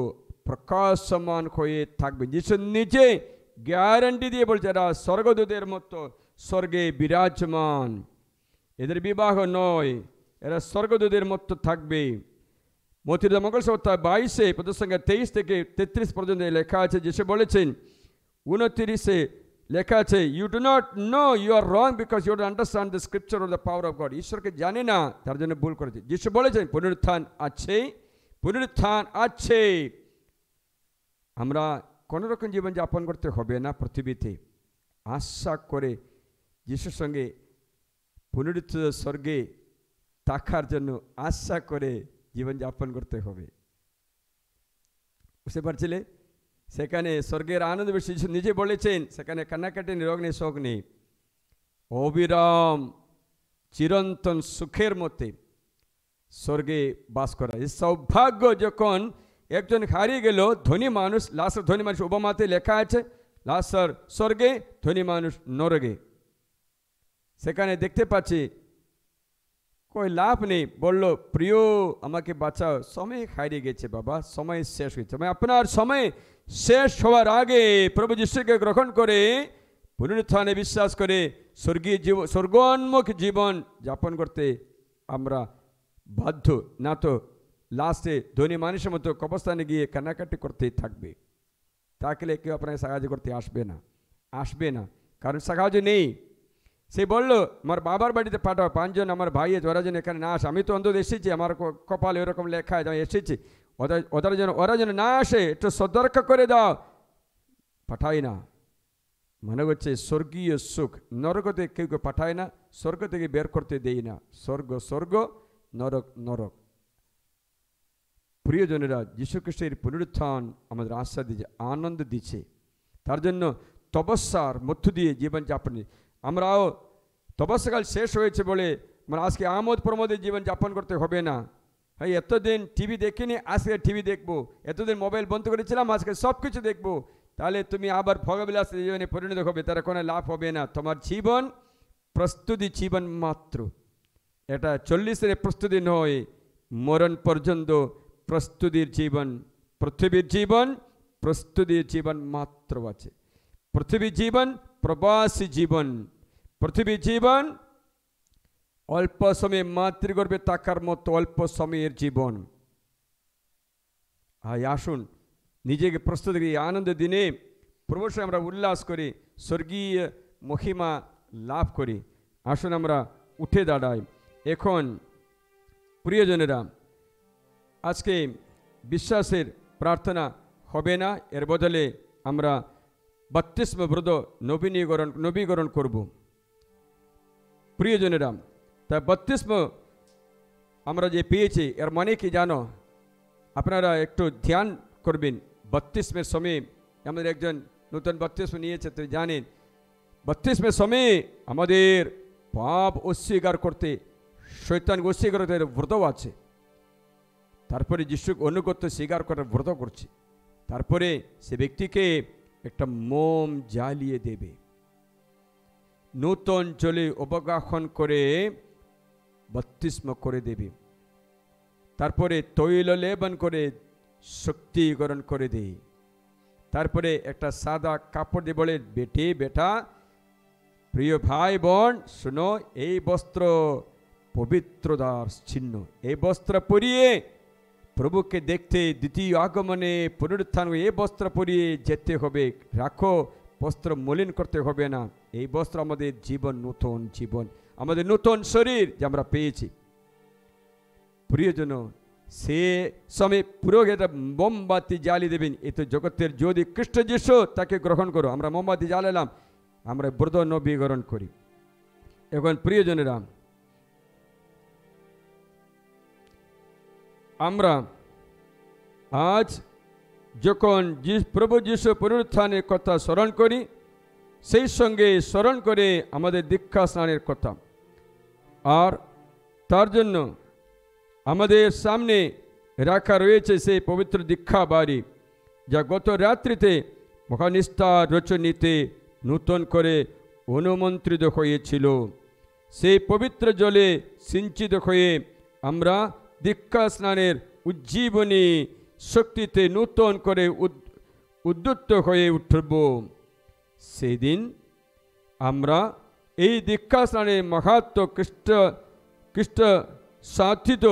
B: প্রকাশমান হয়ে থাকবে। যিশু নিজে গ্যারান্টি দিয়ে বলছে এরা স্বর্গদূতের মতো স্বর্গে বিরাজমান। এদের বিবাহ নয়, এরা স্বর্গদূতের মতো থাকবে। মথির মঙ্গল সপ্তাহ 22-এ প্রসঙ্গে 23 থেকে 33 পর্যন্ত লেখা আছে। যিশু বলেছেন 29-এ লেখা আছে you do not know you are wrong because you don't understand the scripture of the power of God. ঈশ্বরকে জানে না, তার জন্য ভুল করেছে। যিশু বলেছেন পুনরুত্থান আছে, পুনরুত্থান আছে। আমরা কোনো রকম জীবন যাপন করতে হবে না পৃথিবীতে, আশা করে যিশুর সঙ্গে পুনরুত্থিত স্বর্গে থাকার জন্য আশা করে জীবন যাপন করতে হবে। বুঝতে পারছিলে? সেখানে স্বর্গের আনন্দ বেশি। নিজে বলেছেন সেখানে কান্নাকাটি নিরোগ নেই, শোক নেই, অবিরাম চিরন্তন সুখের মধ্যে স্বর্গে বাস করা। এই সৌভাগ্য যখন একজন হারিয়ে গেল, ধনী মানুষ, লাসার ধনী মানুষ উপমাতে লেখা আছে লাসার স্বর্গে, ধনী মানুষ নরকে। সেখানে দেখতে পাচ্ছি কই লাভ নেই, বলল প্রিয় আমাকে বাঁচাও, সময় হারিয়ে গেছে বাবা, সময় শেষ হয়েছে। আপনার সময় শেষ হওয়ার আগে প্রভু যিশুকে গ্রহণ করে পুনরুত্থানে বিশ্বাস করে স্বর্গীয় জীবন, স্বর্গোন্মুখ জীবন যাপন করতে আমরা বাধ্য। না তো লাস্টে ধনী মানুষের মতো কবরস্থানে গিয়ে কান্নাকাটি করতেই থাকবে। থাকলে কেউ আপনাকে সাহায্য করতে আসবে না, কারণ সাহায্য নেই। সে বললো আমার বাবার বাড়িতে পাঠাও, 5 জন আমার ভাই আছে, ওরা যেন এখানে না আসে। আমি তো অন্তত এসেছি, আমার কপালে এরকম লেখা আছে এসেছি, ওরা যেন না আসে, একটু সতর্ক করে দাও। পাঠাই না, মনে হচ্ছে স্বর্গীয় সুখ নরকতে কেউ পাঠায় না, স্বর্গ থেকে বের করতে দেই না। স্বর্গ, নরক নরক। প্রিয়জনেরা, যীশু খ্রিস্টের পুনরুত্থান আমাদের আশা দিচ্ছে, আনন্দ দিচ্ছে। তার জন্য তপস্যার মধ্য দিয়ে জীবন যাপন। আমরাও তপস্যাকাল শেষ হয়েছে বলে আমরা আজকে আমোদ প্রমোদে জীবন যাপন করতে হবে না। হ্যাঁ, এতদিন টিভি দেখিনি, আজকে টিভি দেখবো, এতদিন মোবাইল বন্ধ করেছিলাম, আজকে সব কিছু দেখবো। তাহলে তুমি আবার ভোগবিলাস জীবনে পরিণত হবে, তার কোনো লাভ হবে না। তোমার জীবন প্রস্তুতি জীবন মাত্র, এটা 40-এর প্রস্তুতি নয়, মরণ পর্যন্ত প্রস্তুতির জীবন। পৃথিবীর জীবন প্রস্তুতির জীবন মাত্র আছে। পৃথিবীর জীবন প্রবাসী জীবন, পৃথিবীর জীবন অল্প সময়ে মাতৃগর্ভে থাকার মতো অল্প সময়ের জীবন। আসুন নিজেকে প্রস্তুত করি, আনন্দ দিনে প্রভুর সঙ্গে আমরা উল্লাস করি, স্বর্গীয় মহিমা লাভ করি। আসুন আমরা উঠে দাঁড়াই। এখন প্রিয়জনেরা, আজকে বিশ্বাসের প্রার্থনা হবে না, এর বদলে আমরা বাপ্তিস্ম ব্রত নবীকরণ করব। প্রিয়জনেরা, তাই বাপ্তিস্ম আমরা যে পেয়েছি এর মানে কি জানো? আপনারা একটু ধ্যান করবেন। বাপ্তিস্মের সময় আমাদের একজন নতুন বাপ্তিস্ম নিয়েছে, তো জানেন বাপ্তিস্মের সময় আমাদের পাপ অস্বীকার করতে, শয়তানকে অস্বীকার করতে ব্রতও আছে। তারপরে যিশুকে অনুগত্য স্বীকার করার ব্রত করছে। তারপরে সে ব্যক্তিকে একটা মোম জ্বালিয়ে দেবে, নূতন জলে অবগাহন করে বাপ্তিস্ম করে দেবে। তারপরে তৈল লেপন করে শক্তিকরণ করে দেয়। তারপরে একটা সাদা কাপড় দিয়ে বলে, বেটা, প্রিয় ভাই বোন শোনো, এই বস্ত্র পবিত্রতার চিহ্ন। এই বস্ত্র পরিয়ে প্রভুকে দেখতে, দ্বিতীয় আগমনে পুনরুত্থান, এই বস্ত্র পরিয়ে যেতে হবে। রাখো, বস্ত্র মলিন করতে হবে না। এই বস্ত্র আমাদের জীবন, নতুন জীবন, আমাদের নতুন শরীর যে আমরা পেয়েছি। প্রিয়জন, সে সময় পুরোহিত মোমবাতি জ্বালিয়ে দেবেন। এ তো জগতের যদি খ্রিস্ট যিশু, তাকে গ্রহণ করো। আমরা মোমবাতি জ্বালালাম, আমরা ব্রত নবীকরণ করি। এখন প্রিয়জনেরা, আমরা আজ যখন প্রভু যিশু পুনরুত্থানের কথা স্মরণ করি, সেই সঙ্গে স্মরণ করে আমাদের দীক্ষা স্নানের কথা। আর তার জন্য আমাদের সামনে রাখা রয়েছে সেই পবিত্র দীক্ষা বাড়ি, যা গত রাত্রিতে মহানিষ্ঠার রচনীতে নূতন করে অনুমন্ত্রিত হয়েছিল। সেই পবিত্র জলে সিঞ্চিত হয়ে আমরা দীক্ষা স্নানের উজ্জীবনী শক্তিতে নূতন করে উদ্যুক্ত হয়ে উঠব। সেদিন আমরা এই দীক্ষা স্নানের মাহাত্ম খ্রিস্ট সাধিত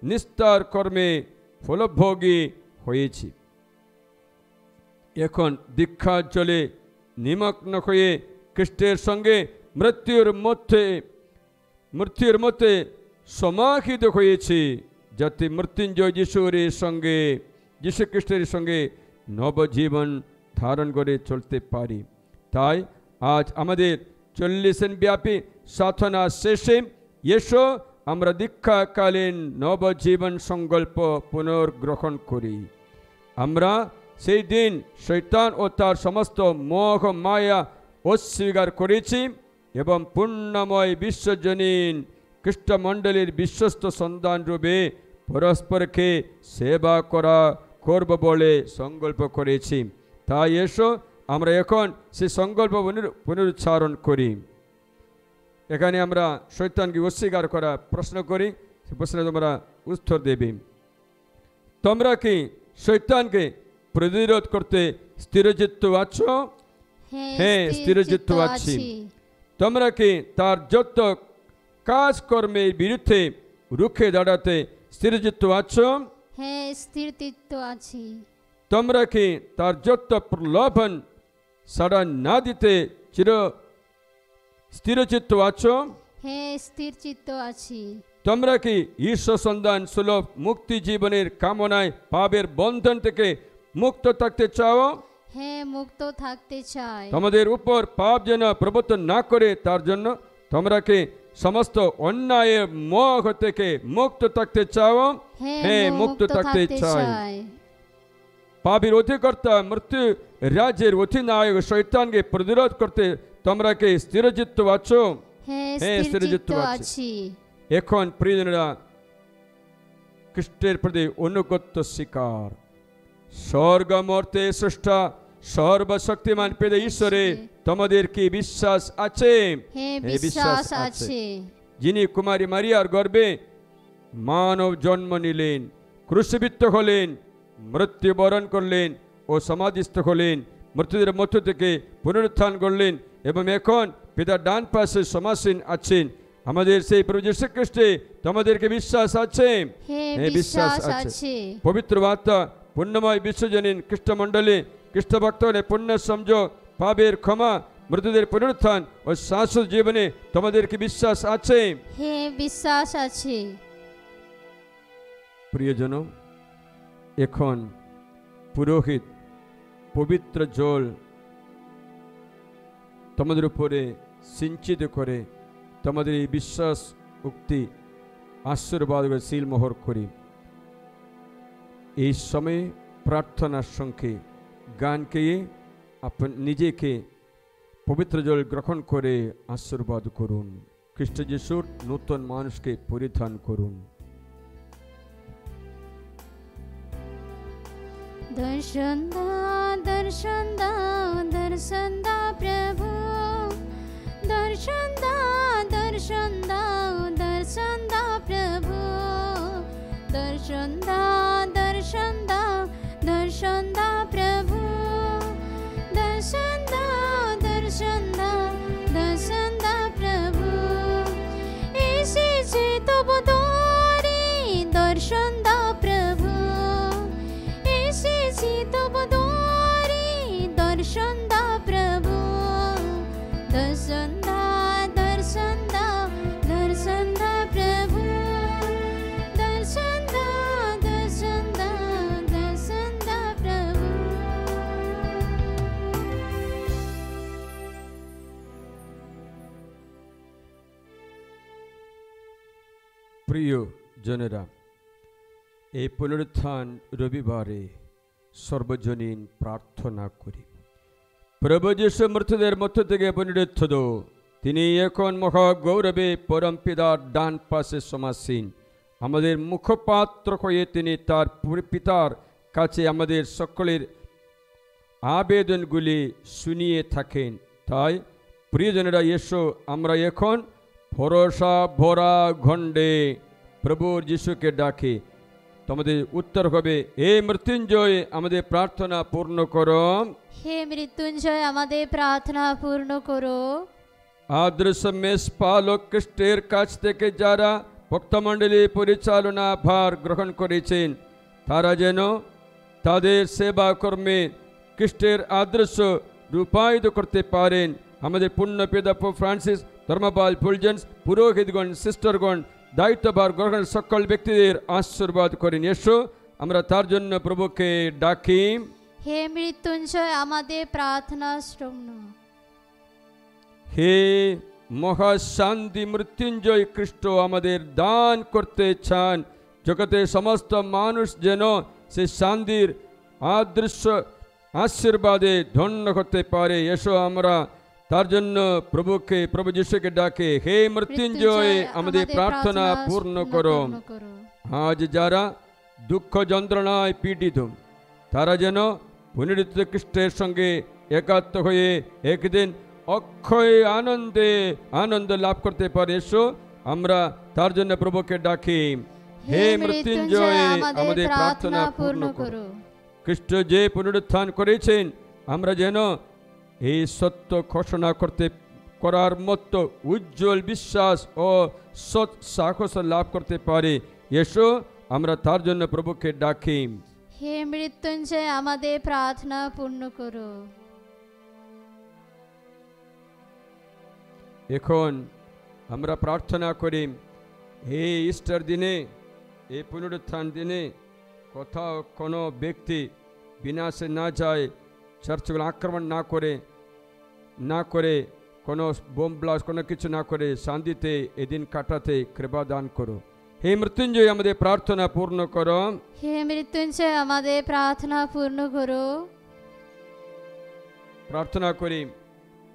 B: নিস্তার কর্মে ফলভোগী হয়েছি। এখন দীক্ষা জলে নিমগ্ন হয়ে খ্রিস্টের সঙ্গে মৃত্যুর মধ্যে সমাহিত হয়েছি, যাতে মৃত্যুঞ্জয় যীশু খ্রিস্টের সঙ্গে নবজীবন ধারণ করে চলতে পারি। তাই আজ আমাদের 40 দিন ব্যাপী সাধনা শেষে এসো আমরা দীক্ষাকালীন নবজীবন সংকল্প পুনর্গ্রহণ করি। আমরা সেই দিন শয়তান ও তার সমস্ত মোহ মায়া অস্বীকার করেছি এবং পূর্ণময় বিশ্বজনীন খ্রিস্টমণ্ডলীর বিশ্বস্ত সন্তান রূপে পরস্পরকে সেবা করব বলে সংকল্প করেছি। তাই এসো আমরা এখন সেই সংকল্প পুনরুচ্চারণ করি। এখানে আমরা শয়তানকে অস্বীকার করা প্রশ্ন করি, সে প্রশ্নে তোমরা উত্তর দেবে। তোমরা কি শয়তানকে প্রতিরোধ করতে স্থিরচিত্ত আছো? হ্যাঁ, স্থিরচিত্ত আছি। তোমরা কি তার যত কাজকর্মের বিরুদ্ধে রুখে দাঁড়াতে স্থিরচিত্ত আছো?
A: হ্যাঁ, স্থিরচিত্ত আছি।
B: তোমরা কি তার যত প্রলোভন সাড়া না দিতে স্থিরচিত্ত আছো?
A: হ্যাঁ, স্থিরচিত্ত আছি।
B: তোমরা কি ঈশ্বর সন্ধান সুলভ মুক্তি জীবনের কামনায় পাপের বন্ধন থেকে মুক্ত থাকতে চাও?
A: হ্যাঁ, মুক্ত থাকতে চাই।
B: তোমাদের উপর পাপ যেন প্রবর্তন না করে তার জন্য তোমরা কি সমস্ত অন্যায়ের মোহ থেকে মুক্ত থাকতে চাও? হ্যাঁ, মুক্ত থাকতে চাই। পাপের অধিকর্তা মৃত্যু রাজ্যের অধিনায়ক শয়তানকে প্রতিরোধ করতে তোমরা কি স্থিরচিত্ত আছো?
A: হ্যাঁ, স্থিরচিত্ত আছি।
B: এখন প্রিয়জনেরা, খ্রিস্টের প্রতি অনুগত্য স্বীকার। স্বর্গ মর্তে স্রষ্টা সর্বশক্তিমান পেদে ঈশ্বরে তোমাদের কি বিশ্বাস আছে?
A: হ্যাঁ, বিশ্বাস আছে।
B: যিনি কুমারী মারিয়ার গর্ভে মানব জন্ম নিলেন, ক্রুশবিদ্ধ হলেন, মৃত্যুবরণ করলেন ও সমাধিস্থ হলেন, মৃত্যুদের মধ্য থেকে পুনরুত্থান করলেন এবং এখন পিতার ডান পাশে সমাসীন আছেন। আমাদের সেই প্রভু যীশু খ্রিস্টে তোমাদেরকে বিশ্বাস আছে?
A: হ্যাঁ, বিশ্বাস আছে।
B: পবিত্র বার্তা, পুণ্যময় বিশ্বজনীন খ্রিস্টমণ্ডলী, খ্রিস্টভক্তগণের পুণ্য সংযোগ, পাপের ক্ষমা, মৃতদের পুনরুত্থান ও শাশ্বত জীবনে তোমাদেরকে বিশ্বাস আছে?
A: হ্যাঁ, বিশ্বাস আছে।
B: প্রিয়জন, এখন পুরোহিত পবিত্র জল তোমাদের উপরে সিঞ্চিত করে তোমাদের এই বিশ্বাস উক্তি আশীর্বাদ সিলমোহর করি। এই সময়ে প্রার্থনার সঙ্গে গান গেয়ে নিজেকে পবিত্র জল গ্রহণ করে আশীর্বাদ করুন। খ্রিস্ট যিশুর নূতন মানুষকে পরিধান করুন।
A: दर्शन दा प्रभु, दर्शन दा प्रभु, दर्शन दा प्रभु, दर्शन दा प्रभु, एसेछे तब द्वारे दर्शन दा प्रभु, एसेछे तब द्वारे दर्शन दा प्रभु, दर्शन दा प्रभु, दर्शन दा प्रभु।
B: প্রিয় জনেরা, এই পুনরুত্থান রবিবারে সর্বজনীন প্রার্থনা করি। প্রভু যিশু মৃতদের মধ্য থেকে পুনরুত্থিত, তিনি এখন মহা গৌরবে পরম পিতার ডান পাশে সমাসীন। আমাদের মুখপাত্র হয়ে তিনি তার পিতার কাছে আমাদের সকলের আবেদনগুলি শুনিয়ে থাকেন। তাই প্রিয়জনেরা, এসো আমরা এখন ভরসা ভরা ঘণ্ডে প্রভুর যিশুকে ডাকি। তোমাদের উত্তর হবে, হে মৃত্যুঞ্জয় আমাদের প্রার্থনা পূর্ণ করো।
A: হে মৃত্যুঞ্জয় আমাদের প্রার্থনা পূর্ণ করো।
B: আদর্শ মেষপালক খ্রিস্টের কাছ থেকে যারা ভক্তমণ্ডলী পরিচালনা ভার গ্রহণ করেছেন, তারা যেন তাদের সেবা কর্মে খ্রিস্টের আদর্শ রূপায়িত করতে পারেন। আমাদের পুণ্য পিতা পোপ ফ্রান্সিস, ধর্মপাল ফুলজেন্স, পুরোহিতগণ, সিস্টারগণ দায়িত্বভার গ্রহণ সকল ব্যক্তিদের আশীর্বাদ করেন। এসো আমরা তার জন্য প্রভুকে ডাকি।
A: হে মৃত্যুঞ্জয় আমাদের প্রার্থনা শ্রবণ।
B: হে মহাশান্তি মৃত্যুঞ্জয় খ্রিস্ট আমাদের দান করতে চান, জগতের সমস্ত মানুষ যেন সে শান্তির আদৃশ্য আশীর্বাদে ধন্য করতে পারে। এসো আমরা তার জন্য প্রভু যিশুকে ডাকে। হে মৃত্যুঞ্জয় আমাদের প্রার্থনা পূর্ণ করো। আজ যারা দুঃখ যন্ত্রণায় পীড়িত, তারা যেন পুনরুত্থিত খ্রিস্টের সঙ্গে একাত্ম হয়ে একদিন অক্ষয় আনন্দ লাভ করতে পারে। এসো আমরা তার জন্য প্রভুকে ডাকি। হে মৃত্যুঞ্জয় আমাদের প্রার্থনা পূর্ণ করো। খ্রিস্ট যে পুনরুত্থান করেছেন, আমরা যেন এই সত্য ঘোষণা করার মতো উজ্জ্বল বিশ্বাস ও সৎ সাহস লাভ করতে পারি। এসো আমরা তার জন্য প্রভুকে ডাকি।
A: হে মৃত্যুঞ্জয় আমাদের প্রার্থনা পূর্ণ করো।
B: এখন আমরা প্রার্থনা করি, হে ইস্টার দিনে, এই পুনরুত্থান দিনে কোথাও কোনো ব্যক্তি বিনাশে না যায়, চার্চগুলো আক্রমণ না করে কোনো বোম ব্লাস্ট কোনো কিছু না করে শান্তিতে এদিন কাটাতে কৃপা দান করো। হে মৃত্যুঞ্জয় আমাদের প্রার্থনা পূর্ণ করো।
A: হে মৃত্যুঞ্জয় আমাদের প্রার্থনা পূর্ণ করো।
B: প্রার্থনা করি,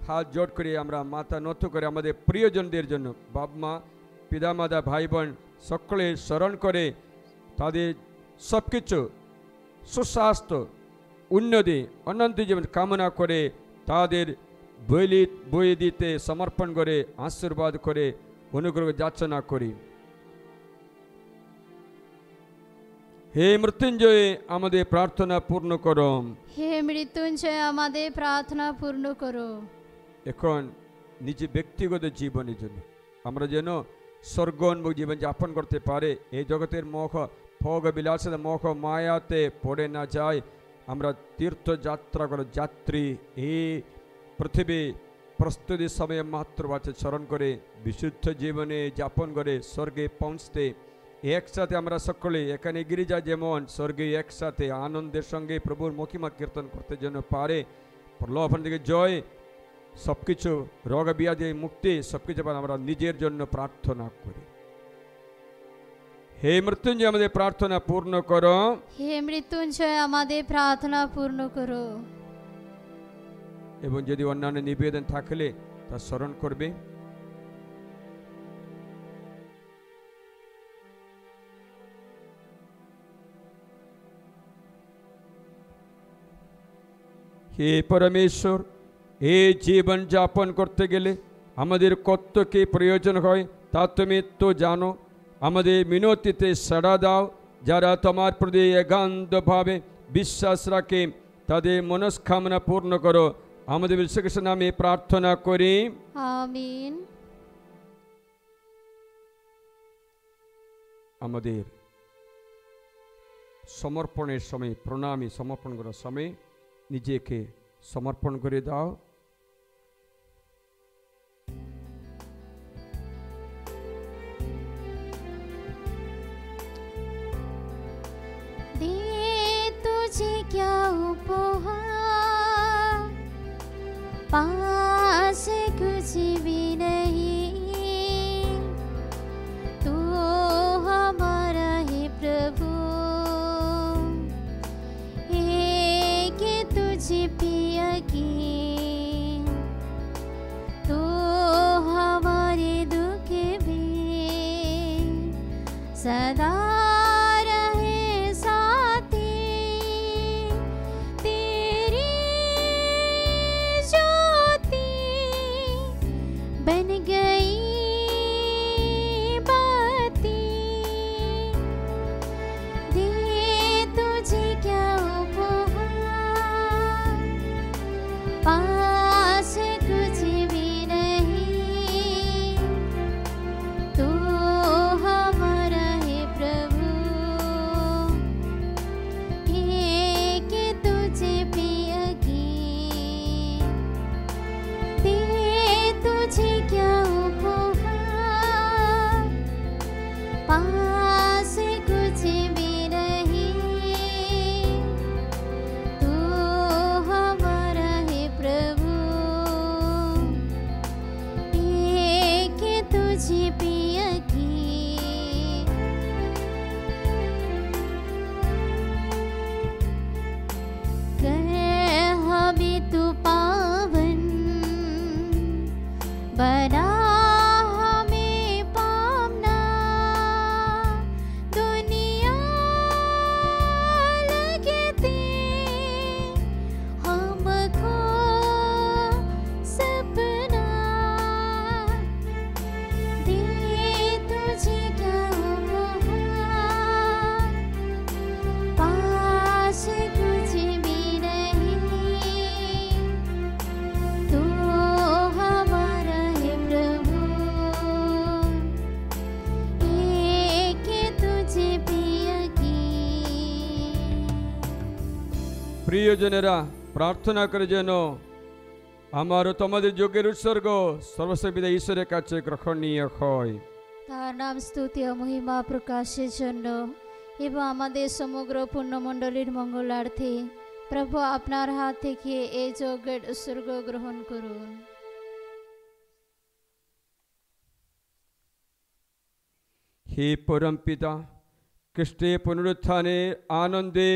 B: হাত জোট করে আমরা মাথা নত করে আমাদের প্রিয়জনদের জন্য, বাপ মা, পিতামাতা, ভাই বোন সকলের স্মরণ করে তাদের সব কিছু সুস্বাস্থ্য, উন্নতি, অনন্ত জীবন কামনা করে তাদের বই দিতে সমর্পণ করে আশীর্বাদ করে অনুগ্রহ যাচনা করি। হে মৃত্যুঞ্জয় আমাদের প্রার্থনা পূর্ণ করো।
A: হে মৃত্যুঞ্জয় আমাদের প্রার্থনা পূর্ণ করো।
B: এখন নিজে ব্যক্তিগত জীবনের জন্য আমরা যেন স্বর্গোন্মুখ জীবন যাপন করতে পারে, এই জগতের মোহ ভোগ বিলাসের মোহ মায়াতে পড়ে না যায়। আমরা তীর্থযাত্রা করে যাত্রী, এই পৃথিবী প্রস্তুতি সময়ে মাত্র আছে স্মরণ করে বিশুদ্ধ জীবনে যাপন করে স্বর্গে পৌঁছতে একসাথে আমরা সকলে এখানে গির্জা যেমন স্বর্গে একসাথে আনন্দের সঙ্গে প্রভুর মহিমা কীর্তন করতে যেন পারে, প্রলোভন থেকে জয়, সবকিছু রোগ ব্যাধি মুক্তি সবকিছু আমরা নিজের জন্য প্রার্থনা করি। হে মৃত্যুঞ্জয় আমাদের প্রার্থনা পূর্ণ করো।
A: হে মৃত্যুঞ্জয় আমাদের প্রার্থনা পূর্ণ করো।
B: এবং যদি অন্যান্য নিবেদন থাকলে তা স্মরণ করবে। হে পরমেশ্বর, এই জীবন যাপন করতে গেলে আমাদের কত কি প্রয়োজন হয় তা তুমি তো জানো। আমাদের মিনতিতে সাড়া দাও। যারা তোমার প্রতি একান্তভাবে বিশ্বাস রাখে তাদের মনস্কামনা পূর্ণ করো। আমাদের যীশু নামে প্রার্থনা করি,
A: আমিন।
B: আমাদের সমর্পণের সময়, প্রণামী সমর্পণ করার সময় নিজেকে সমর্পণ করে দাও।
A: दे तुझे क्या उपहार, पास कुछ भी नहीं, तू हमारा है प्रभु, एक तुझे पिया की, तू हमारे दुख में सदा প্রিয়জনেরা প্রার্থনা করে যেন আমার ও তোমাদের যোগের উৎসর্গ সর্বশক্তিবিদা ঈশ্বরের কাছে গ্রহণীয় হয়। তার নাম স্তুতি ও মহিমা প্রকাশের জন্য এবং আমাদের সমগ্র পুণ্যমণ্ডলীর মঙ্গলার্থে প্রভু আপনার হাত থেকে এই যজ্ঞের উৎসর্গ গ্রহণ করুন।
B: হে পরম পিতা, খ্রিস্টের পুনরুত্থানের আনন্দে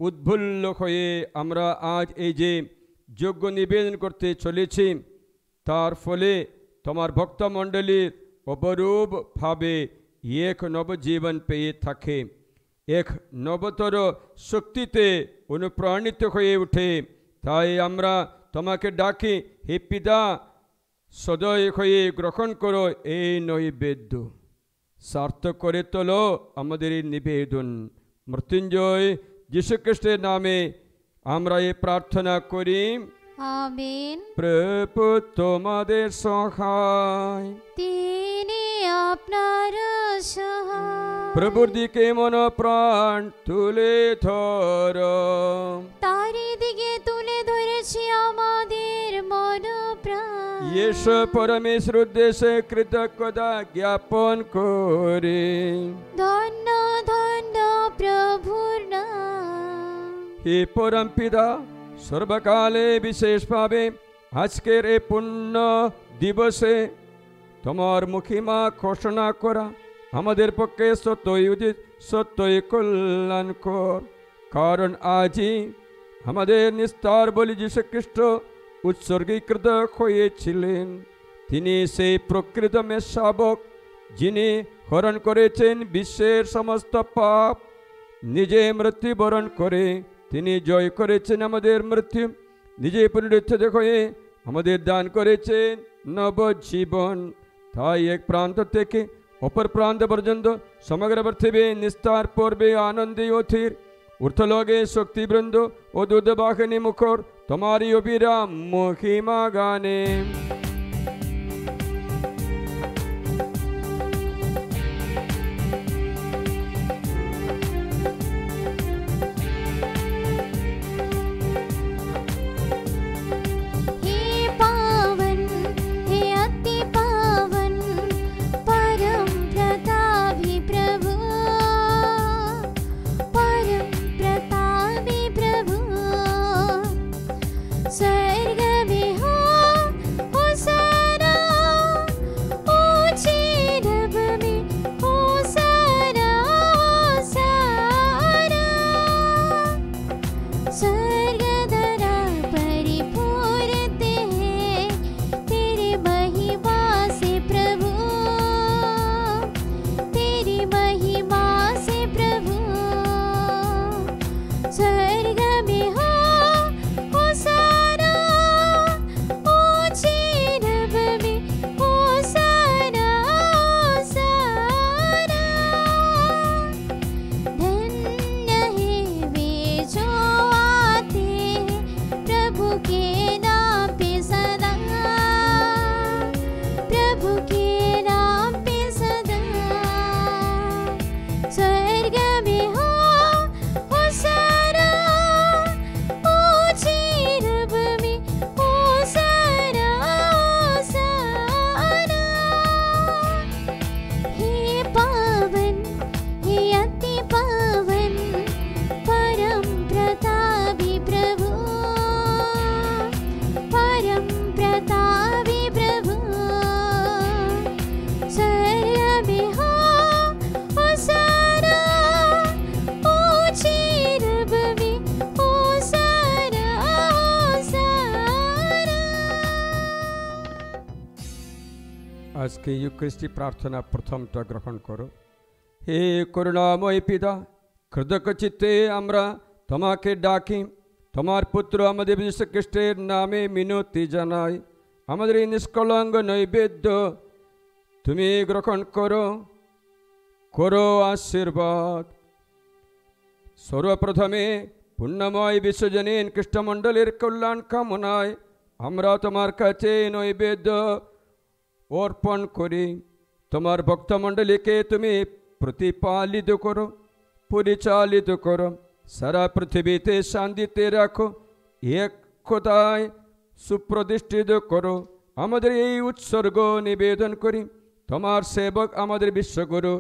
B: উদ্বুল্ল হয়ে আমরা আজ এই যে যজ্ঞ নিবেদন করতে চলেছি, তার ফলে তোমার ভক্তমণ্ডলীর অপরূপভাবে এক নবজীবন পেয়ে থাকে, এক নবতর শক্তিতে অনুপ্রাণিত হয়ে ওঠে। তাই আমরা তোমাকে ডাকি, হে পিতা, সদয় হয়ে গ্রহণ করো এই নৈবেদ্য, সার্থক করে তোলো আমাদের এই নিবেদন। মৃত্যুঞ্জয় যীশু খ্রিস্টের নামে আমরা এই প্রার্থনা করি,
C: আমেন।
B: প্রভু তোমাদের সহায়,
C: তিনি আপনার সহায়।
B: প্রভুর দিকে মন প্রাণ তুলে ধর,
C: তারি দিকে তুলে ধরেছি আমাদের মন প্রাণ।
B: ইয়েশু পরমেশ্বর উদ্দেশ্যে কৃতজ্ঞতা জ্ঞাপন করে।
C: ধন্য ধন্য প্রভুর নাম।
B: হে পরম পিতা, সর্বকালে বিশেষভাবে আজকের এই পুণ্য দিবসে তোমার মহিমা ঘোষণা করা আমাদের পক্ষে সত্যই উচিত, সত্যই কল্যাণকর। কারণ আজই আমাদের নিস্তার বলি যীশু খ্রিস্ট উৎসর্গীকৃত হয়েছিলেন। তিনি সেই প্রকৃত মেষশাবক, যিনি হরণ করেছেন বিশ্বের সমস্ত পাপ। নিজে মৃত্যুবরণ করে তিনি জয় করেছেন আমাদের মৃত্যু, নিজে পুনরুত্থিত হয়ে আমাদের দান করেছেন নবজীবন। তাই এক প্রান্ত থেকে অপর প্রান্ত পর্যন্ত সমগ্র পৃথিবী নিস্তার পর্বে আনন্দে অথির। ঊর্ধ্বলোকে শক্তিবৃন্দ ও দুধবাহিনী মুখর তোমারই অবিরাম মহিমা গানে। আজকে ইউক্রিস্টি প্রার্থনা প্রথমটা গ্রহণ করো। হে করুণাময় পিতা, কৃতজ্ঞ চিত্তে আমরা তোমাকে ডাকি, তোমার পুত্র আমাদের যীশু খ্রিস্টের নামে মিনতি জানাই। আমাদের এই নিষ্কলঙ্ক নৈবেদ্য তুমি গ্রহণ করো, করো আশীর্বাদ। সর্বপ্রথমে পুণ্যময় বিশ্বজনীন খ্রিস্টমণ্ডলীর কল্যাণ কামনায় আমরা তোমার কাছে নৈবেদ্য অর্পণ করি। তোমার ভক্তমণ্ডলীকে তুমি প্রতিপালিত করো, পরিচালিত করো, সারা পৃথিবীতে শান্তিতে রাখো, একতায় সুপ্রতিষ্ঠিত করো। আমাদের এই উৎসর্গ নিবেদন করি তোমার সেবক আমাদের বিশ্বগুরু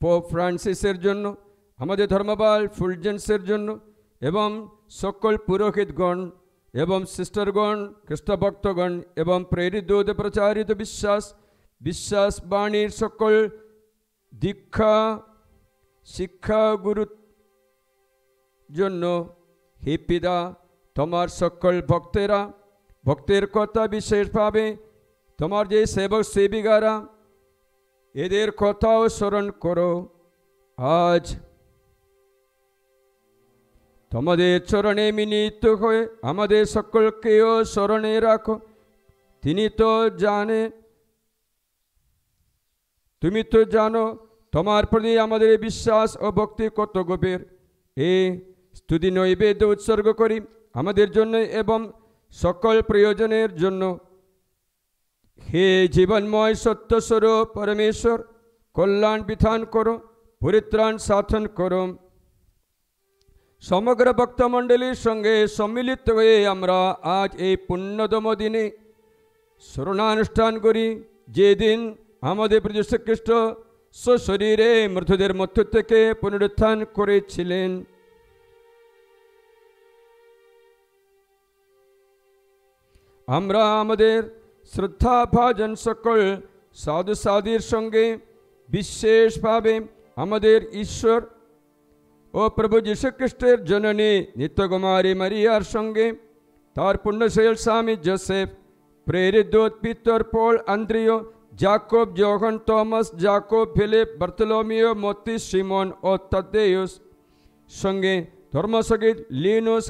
B: পোপ ফ্রান্সিসের জন্য, আমাদের ধর্মপাল ফুলজেন্সের জন্য এবং সকল পুরোহিতগণ এবং সিস্টারগণ, খ্রিস্টভক্তগণ এবং প্রেরিত দূত প্রচারিত বিশ্বাস বাণীর সকল দীক্ষা শিক্ষা গুরুর জন্য। হে পিতা, তোমার সকল ভক্তের কথা বিশেষভাবে তোমার যে সেবক সেবিকারা, এদের কথাও স্মরণ করো। আজ তোমাদের চরণে মিলিত হয়ে আমাদের সকলকেও স্মরণে রাখো। তুমি তো জানো তোমার প্রতি আমাদের বিশ্বাস ও ভক্তি কত গভীর। এই স্তুতি নৈবেদ্য উৎসর্গ করি আমাদের জন্য এবং সকল প্রয়োজনের জন্য। হে জীবনময় সত্যস্বরূপ পরমেশ্বর, কল্যাণ বিধান করো, পরিত্রাণ সাধন করো। সমগ্র ভক্তমণ্ডলীর সঙ্গে সম্মিলিত হয়ে আমরা আজ এই পুণ্যতম দিনে স্মরণানুষ্ঠান করি, যেদিন আমাদের প্রভু যীশু খ্রিস্ট সশরীরে মৃতদের মধ্য থেকে পুনরুত্থান করেছিলেন। আমরা আমাদের শ্রদ্ধাভাজন সকল সাধু সাধীর সঙ্গে বিশেষভাবে আমাদের ঈশ্বর ও প্রভু যীশু খ্রিস্টের জননী নিত্যকুমারী মারিয়ার সঙ্গে তার পুণ্যশীল স্বামী জোসেফ, প্রেরিত দূত পিতর, পল, আন্দ্রিয়, জাকব, যোহন, থমাস, জাকব, ফিলিপ, বার্থলোমিও, মতি, সিমন ও তাদেউস সঙ্গে ধর্মসহিত লিনুস,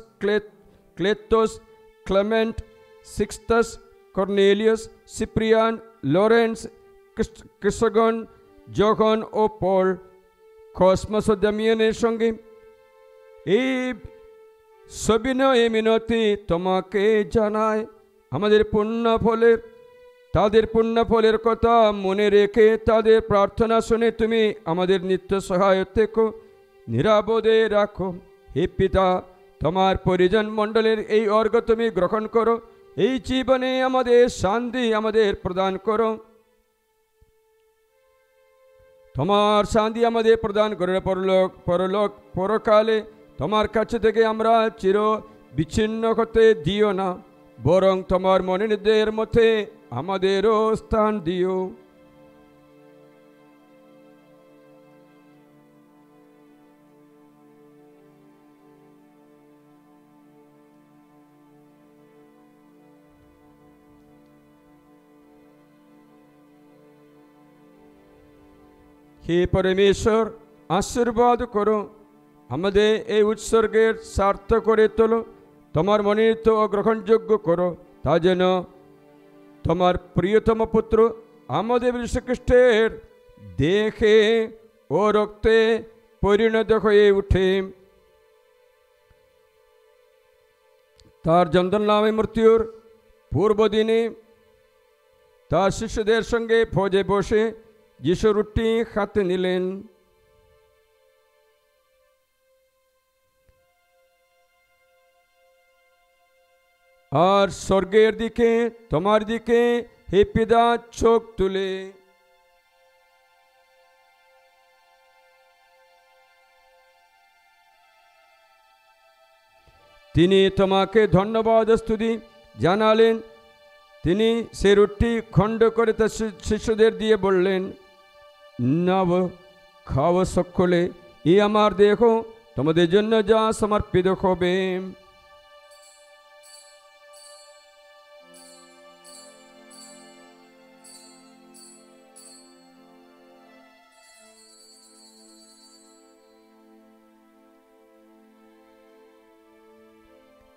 B: ক্লেতোস, ক্লেমেন্ট, সিক্সটাস, কর্নেলিয়াস, সিপ্রিয়ান, লরেন্স, ক্রিসগন, যোহন ও পল, কসমস ও দামিয়ানের সঙ্গে এই সবিনয় মিনতি তোমাকে জানায়। আমাদের তাদের পুণ্য ফলের কথা মনে রেখে তাদের প্রার্থনা শুনে তুমি আমাদের নিত্য সহায় থেকো, নিরাপদে রাখো। হে পিতা, তোমার পরিজন মণ্ডলের এই অর্ঘ তুমি গ্রহণ করো, এই জীবনে আমাদের শান্তি আমাদের প্রদান করো। তোমার শান্তি আমাদের প্রদান করে পরকালে তোমার কাছে থেকে আমরা চির বিচ্ছিন্ন হতে দিও না, বরং তোমার মনোনীতদের মধ্যে আমাদেরও স্থান দিও। হে পরমেশ্বর, আশীর্বাদ করো, আমাদের এই উৎসর্গের সার্থক করে তোলো, তোমার মনোনীত ও গ্রহণযোগ্য করো, তা যেন তোমার প্রিয়তম পুত্র আমাদের যীশু খ্রিস্টের দেহে ও রক্তে পরিণত হয়ে উঠে। তার যন্ত্রণাময় মৃত্যুর পূর্বদিনে তার শিষ্যদের সঙ্গে ভোজে বসে যিশু রুটি হাতে নিলেন। আর স্বর্গের দিকে তোমার দিকে হে পিতা চোখ তুলে তিনি তোমাকে ধন্যবাদ স্তুতি জানালেন। তিনি সে রুটি খণ্ড করে তার শিষ্যদের দিয়ে বললেন, নাও খাও সকলে, এই আমার দেহ তোমাদের জন্য যা সমর্পিত হবে।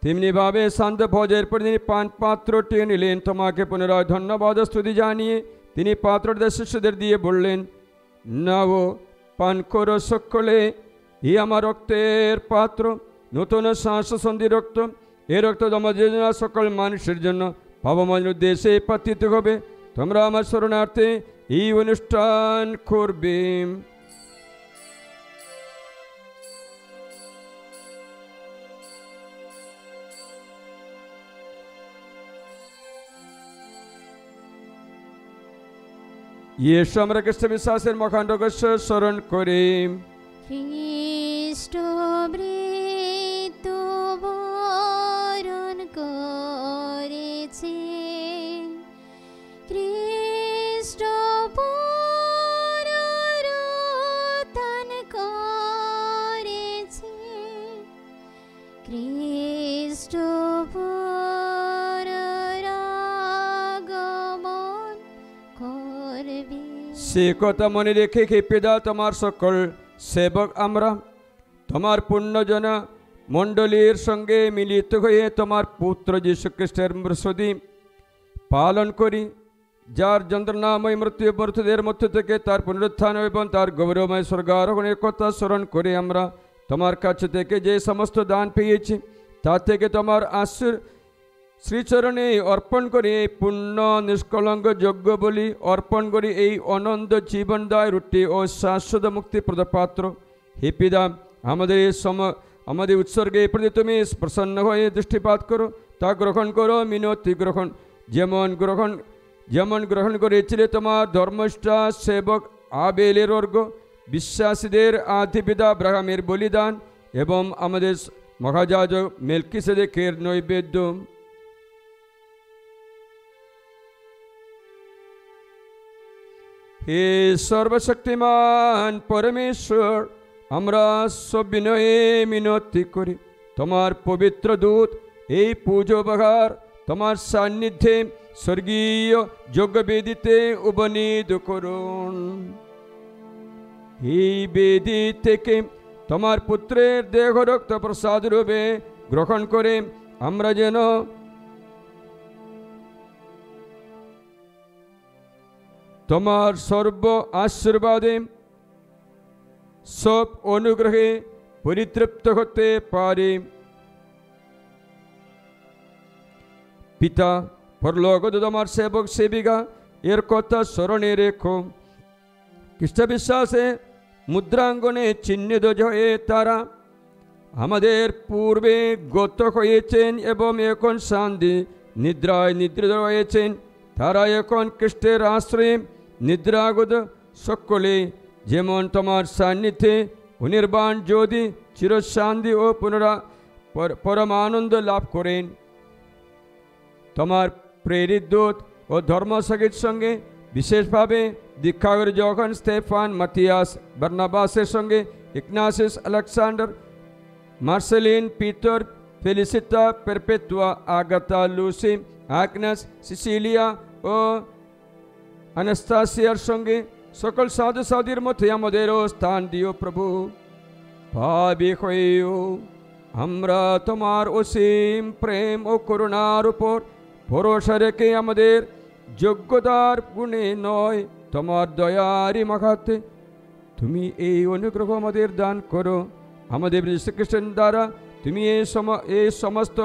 B: তেমনিভাবে শান্ত ভোজের পর তিনি পান পাত্রটি নিলেন, তোমাকে পুনরায় ধন্যবাদ স্তুতি জানিয়ে তিনি পাত্রটা শিষ্যদের দিয়ে বললেন, নাও পান করো সকলে, এই আমার রক্তের পাত্র, নতুন সন্ধি রক্ত। এই রক্ত তোমাদের সকল মানুষের জন্য পাপমোচনের উদ্দেশ্যে পাতিত হবে। তোমরা আমার শরণার্থে এই অনুষ্ঠান করবে। ইয়েশু আমরা খ্রিস্ট বিশ্বাসের মহান রহস্য স্মরণ করি।
C: খ্রিস্ট মৃত্যুবরণ করেছে, খ্রিস্ট পুনরুত্থান করেছে, খ্রিস্ট পুনরাগমন করবে।
B: সে কথা মনে রেখে হে পিতা, তোমার সকল সেবক আমরা তোমার পুণ্যজন মণ্ডলীর সঙ্গে মিলিত হয়ে তোমার পুত্র যীশু খ্রিস্টের স্মৃতি পালন করি, যার যন্ত্রণাময় মৃত্যুদের মধ্য থেকে তার পুনরুত্থান এবং তার গৌরবময় স্বর্গারোহণের কথা স্মরণ করে আমরা তোমার কাছে থেকে যে সমস্ত দান পেয়েছি তা থেকে তোমার শ্রীচরণে অর্পণ করে পূর্ণ নিষ্কলঙ্ক যোগ্য বলি অর্পণ করি এই অনন্ত জীবনদায় রুটি ও শাশ্বত মুক্তিপ্রদ পাত্র। হে পিতা, আমাদের উৎসর্গে প্রতি তুমি প্রসন্ন হয়ে দৃষ্টিপাত করো, তা গ্রহণ করো মিনতি গ্রহণ, যেমন গ্রহণ করেছিলে তোমার ধর্মষ্ঠা সেবক আবেলের অর্ঘ, বিশ্বাসীদের আদি পিতা আব্রাহামের বলিদান এবং আমাদের মহাযাজক মেলকিসেদেকের নৈবেদ্য। হে সর্বশক্তিমান পরমেশ্বর, আমরা সবিনয়ে মিনতি করি তোমার পবিত্র দূত এই পূজোপহার তোমার সান্নিধ্যে স্বর্গীয় যজ্ঞবেদিতে উপনীত করুন। এই বেদি থেকে তোমার পুত্রের দেহ রক্ত প্রসাদ রূপে গ্রহণ করে আমরা যেন তোমার সর্ব আশীর্বাদে সব অনুগ্রহে পরিতৃপ্ত হতে পারি। পিতা, পরলোকগত তোমার সেবক সেবিকা এর কথা স্মরণে রেখো। খ্রিস্ট বিশ্বাসে মুদ্রাঙ্গনে চিহ্নিত হয়ে তারা আমাদের পূর্বে গত হয়েছেন এবং এখন শান্তি নিদ্রায় নিদ্রিত রয়েছেন। তারা এখন খ্রিস্টের আশ্রয়ে নিদ্রাগত সকলে যেমন তোমার সান্নিধ্যে অনির্বাণ যদি চিরশান্তি ও পরমানন্দ লাভ করেন। তোমার প্রেরিত দূত ও ধর্মসাগীর সঙ্গে বিশেষভাবে দীক্ষাগত যখন স্তেফান, মাতিয়াস, বার্নাবাসের সঙ্গে ইগনাসিয়াস, আলেকজান্ডার, মার্সেলিন, পিতর, ফেলিসিতা, পেরপেতুয়া, আগাতা, লুসি, আগনাস, সিসিলিয়া ও আনাস্তাসিয়ার সঙ্গে সকল সাধু সাধুর মধ্যে আমাদেরও স্থান দিও প্রভু। পাপী হয়েও আমরা তোমার অসীম প্রেম ও করুণার উপর ভরসা রেখে আমাদের যোগ্যতার গুণে নয় তোমার দয়ারই মাখাতে তুমি এই অনুগ্রহ আমাদের দান করো। আমাদের শ্রীকৃষ্ণ দ্বারা তুমি এই সমস্ত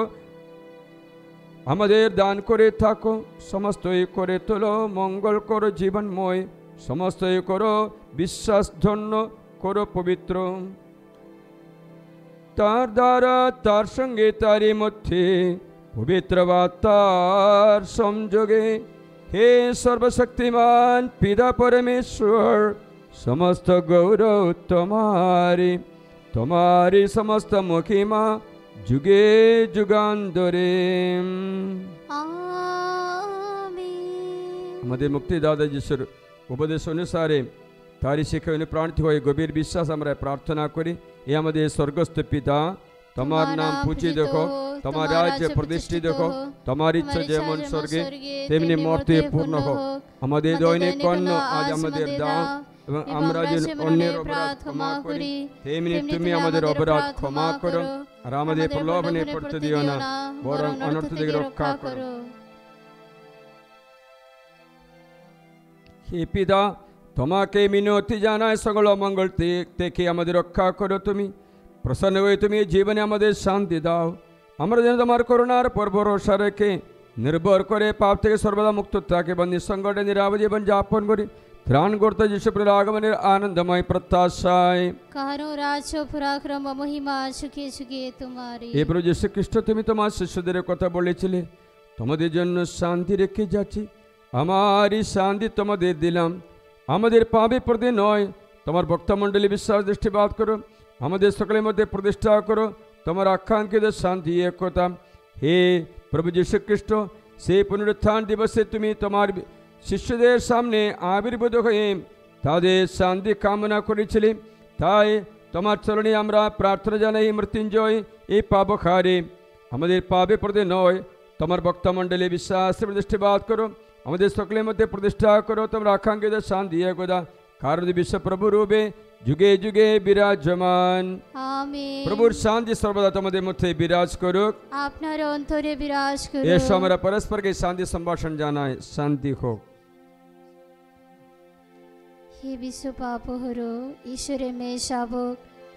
B: আমাদের দান করে থাকো। সমস্তই করে তোলো মঙ্গল করো জীবনময়, সমস্তই করো বিশ্বাস ধন্য করো পবিত্র। তার দ্বারা তার সঙ্গে তারই মধ্যে পবিত্র বার্তার সংযোগে হে সর্বশক্তিমান পিতা পরমেশ্বর, সমস্ত গৌরব তোমারি, তোমারি সমস্ত মহিমা যুগে যুগান্তরে। আমাদের মুক্তিদাতা যিশুর উপদেশ অনুসারে তারই শিক্ষা অনুপ্রাণিত হয়ে গভীর বিশ্বাস আমরা প্রার্থনা করি। এ আমাদের স্বর্গস্থ পিতা, তোমার নাম পূজিত হোক, তোমার রাজ্য প্রতিষ্ঠিত হোক, তোমার ইচ্ছা যেমন স্বর্গে তেমনি মর্তে পূর্ণ হোক। আমাদের দৈনিক অন্ন আজ আমাদের দাও, এবং আমরা যেন অন্যের অপরাধ ক্ষমা করি তেমনি তুমি আমাদের অপরাধ ক্ষমা করো, আর আমাদের প্রলোভনে পড়তে দিও না, বরং অনর্থ থেকে রক্ষা করো। হে পিতা, তোমাকে মিনতি জানায় সকল অমঙ্গল থেকে আমাদের রক্ষা করো। তুমি প্রসন্ন হয়ে তুমি জীবনে আমাদের শান্তি দাও। আমরা যেন তোমার করুণার পর ভরসা রেখে নির্ভর করে পাপ থেকে সর্বদা মুক্ত থাকে এবং নিঃসঙ্কটে নিরাপদ জীবন যাপন করি। ত্রাণকর্তা যিশুর আগমনের আনন্দময় প্রত্যাশায়
C: কারো রাজ পরাক্রম মহিমা সুখে সুখে তোমারি।
B: হে প্রভু যীশু খ্রিস্ট, তুমি তোমার শিষ্যদের কথা বলেছিলে, তোমাদের জন্য শান্তি রেখে যাচ্ছি, আমারই শান্তি তোমাদের দিলাম। আমাদের পাপের প্রতি নয়, তোমার ভক্তমণ্ডলী বিশ্বাস দৃষ্টিপাত করো, আমাদের সকলের মধ্যে প্রতিষ্ঠা করো তোমার আকাঙ্ক্ষিত শান্তি একতা। হে প্রভু যীশু খ্রিস্ট, সেই পুনরুত্থান দিবসে তুমি তোমার শিষ্যদের সামনে আবির্ভূত হয়ে তাদের শান্তি কামনা করেছিলে, তাই তোমার চরণে আমরা প্রার্থনা জানাই। মৃত্যুঞ্জয় এই পাপখারে আমাদের পাপের প্রতি নয়, তোমার ভক্তমণ্ডলী বিশ্বাস দৃষ্টিপাত করো, আমাদের সকলের মধ্যে প্রতিষ্ঠা করো তোমরা আকাঙ্ক্ষিত শান্তি একতা। কারণ বিশ্বপ্রভু রূপে যুগে যুগে বিরাজমান।
C: আমেন।
B: প্রভুর শান্তি সর্বদা তোমাদের মধ্যে বিরাজ করুক,
C: আপনার অন্তরে বিরাজ করুক।
B: এসো আমরা পরস্পরকে শান্তি সম্ভাষণ জানাই। শান্তি হোক।
C: হে বিশ্ব পাপহর ঈশ্বরের মেয়ে শাবক,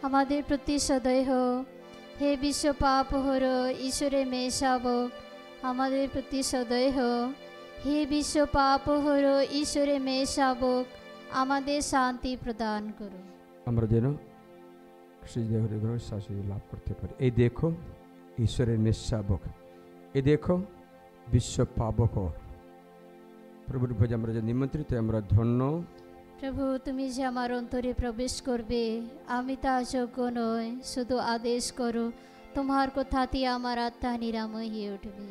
C: আমাদের প্রতি সদয় হো। হে বিশ্ব পাপহর ঈশ্বরের মেয়ে শাবক, আমাদের প্রতি সদয় হও। হে বিশ্ব পাপহর ঈশ্বরের মেয়ে শাবক, আমাদের শান্তি প্রদান করো।
B: আমরা যেন শান্তি লাভ করতে পারি। এই দেখো ঈশ্বরের মেয়ে শাবক, এই দেখো বিশ্ব পাপহর প্রভুর ভোজ আমরা যে নিমন্ত্রিত, আমরা ধন্য।
C: প্রভু, তুমি যে আমার অন্তরে প্রবেশ করবে, আমি তা যোগ্য নই, শুধু আদেশ করো, তোমার কথাতে আমার আত্মা নিরাময় হয়ে উঠবে।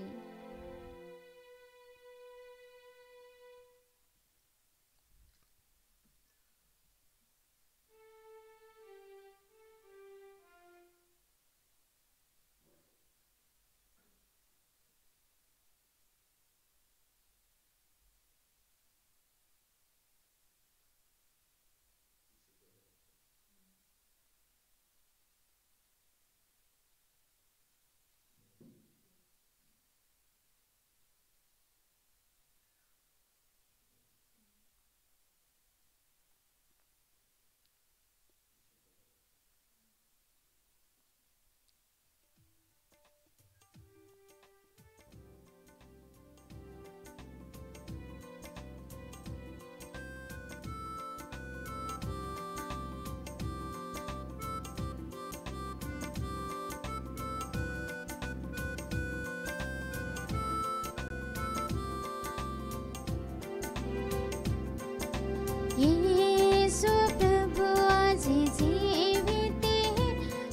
C: यीशु प्रभु आज जीवित है,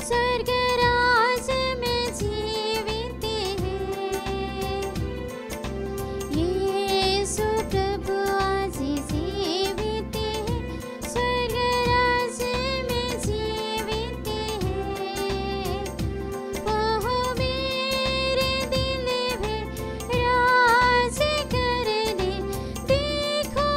C: स्वर्ग राज में जीवित है। यीशु प्रभु आज जीवित है, स्वर्ग राज में जीवित है। वह मेरे दिल में राज करने देखो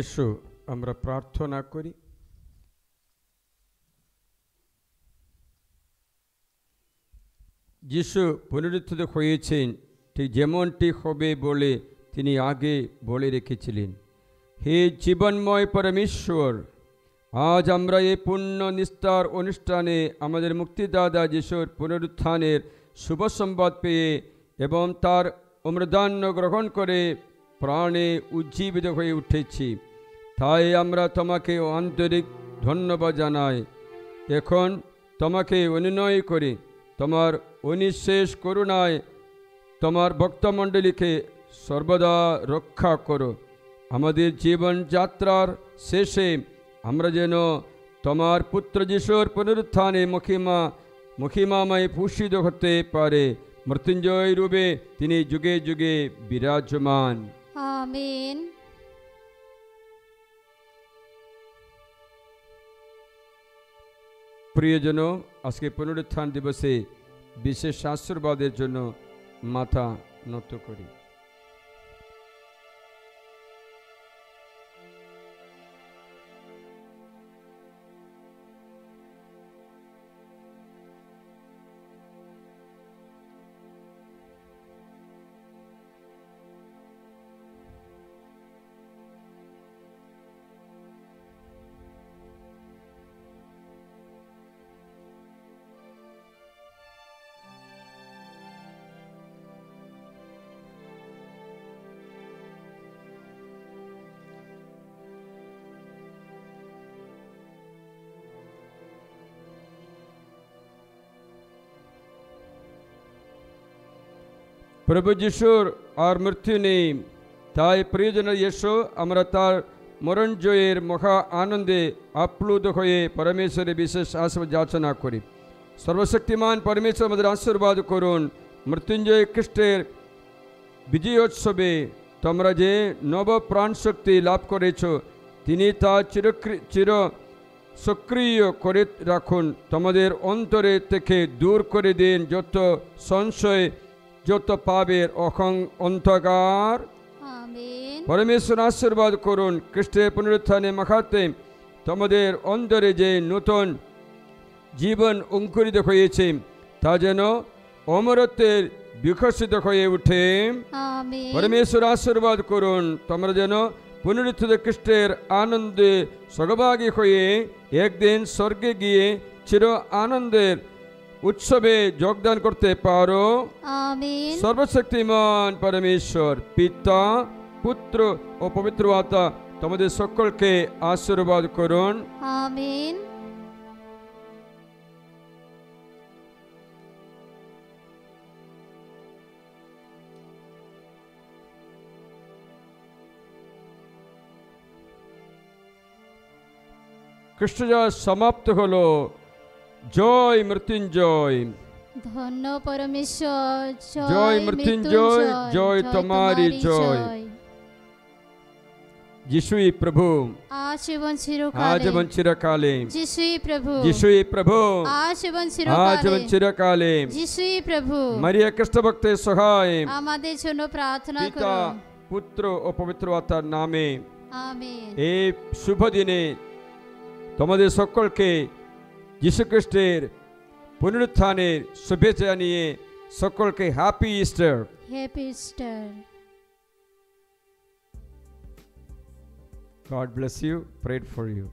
B: এসো আমরা প্রার্থনা করি। যিশু পুনরুত্থিত হয়েছেন ঠিক যেমনটি হবে বলে তিনি আগে বলে রেখেছিলেন। হে জীবনময় পরমেশ্বর, আজ আমরা এই পুণ্য নিস্তার অনুষ্ঠানে আমাদের মুক্তিদাতা যিশুর পুনরুত্থানের শুভ সংবাদ পেয়ে এবং তার অমৃতান্ন গ্রহণ করে প্রাণে উজ্জীবিত হয়ে উঠেছি। তাই আমরা তোমাকে আন্তরিক ধন্যবাদ জানাই। এখন তোমাকে অনুনয় করি, তোমার অনিঃশেষ করুণায় তোমার ভক্তমণ্ডলীকে সর্বদা রক্ষা করো। আমাদের জীবনযাত্রার শেষে আমরা যেন তোমার পুত্র যিশুর পুনরুত্থানে মহিমাময় ভূষিত হতে পারে। মৃত্যুঞ্জয় রূপে তিনি যুগে যুগে বিরাজমান।
C: আমিন।
B: প্রিয়জন, আজকে পুনরুত্থান দিবসে বিশেষ আশীর্বাদের জন্য মাথা নত করি। প্রভু যিশুর আর মৃত্যু নেই, তাই প্রিয়জনের এসো আমরা তার মরণ জয়ের মহা আনন্দে আপ্লুত হয়ে পরমেশ্বরের বিশেষ আশীর্বাদ যাচনা করি। সর্বশক্তিমান পরমেশ্বর আমাদের আশীর্বাদ করুন। মৃত্যুঞ্জয় খ্রিস্টের বিজয়োৎসবে তোমরা যে নব প্রাণ শক্তি লাভ করেছ, তিনি তা চির সক্রিয় করে রাখুন। তোমাদের অন্তরে থেকে দূর করে দিন যত সংশয়, যত পাবের অন্ধকার। পরমেশ্বর আশীর্বাদ করুন। খ্রিস্টের পুনরুত্থানে মাখাতে তোমাদের অন্তরে যে নতুন জীবন অঙ্কুরিত হয়েছে, তা যেন অমরত্বের বিকশিত হয়ে উঠে। পরমেশ্বর আশীর্বাদ করুন। তোমরা যেন পুনরুত্থিত খ্রিস্টের আনন্দে সহভাগী হয়ে একদিন স্বর্গে গিয়ে চির আনন্দের উৎসবে যোগদান করতে পারো।
C: আমিন।
B: সর্বশক্তিমান পরমেশ্বর পিতা, পুত্র ও পবিত্র আত্মা তোমাদের সকলকে আশীর্বাদ করুন।
C: আমিন।
B: খ্রিস্টজয় সমাপ্ত হলো। জয় মৃত্যুঞ্জয়।
C: ধন্য পরমেশ্বর।
B: জয় মৃত্যুঞ্জয়। জয় তোমারি জয়। যিশুই প্রভু,
C: আজ এবং
B: চিরকালে।
C: যিশুই প্রভু,
B: যিশুই প্রভু,
C: আজ এবং
B: চিরকালে।
C: যিশুই প্রভু,
B: মারিয়া খ্রিস্টভক্তের সহায়
C: আমাদের জন্য প্রার্থনা
B: পিতা,
C: করুন।
B: পুত্র ও পবিত্র আত্মার নামে
C: আমিন।
B: এই শুভ দিনে তোমাদের সকলকে যিশু খ্রিস্টের পুনরুত্থানের শুভেচ্ছা জানিয়ে সকলকে happy Easter.
C: Happy Easter.
B: God bless you. Prayed for you.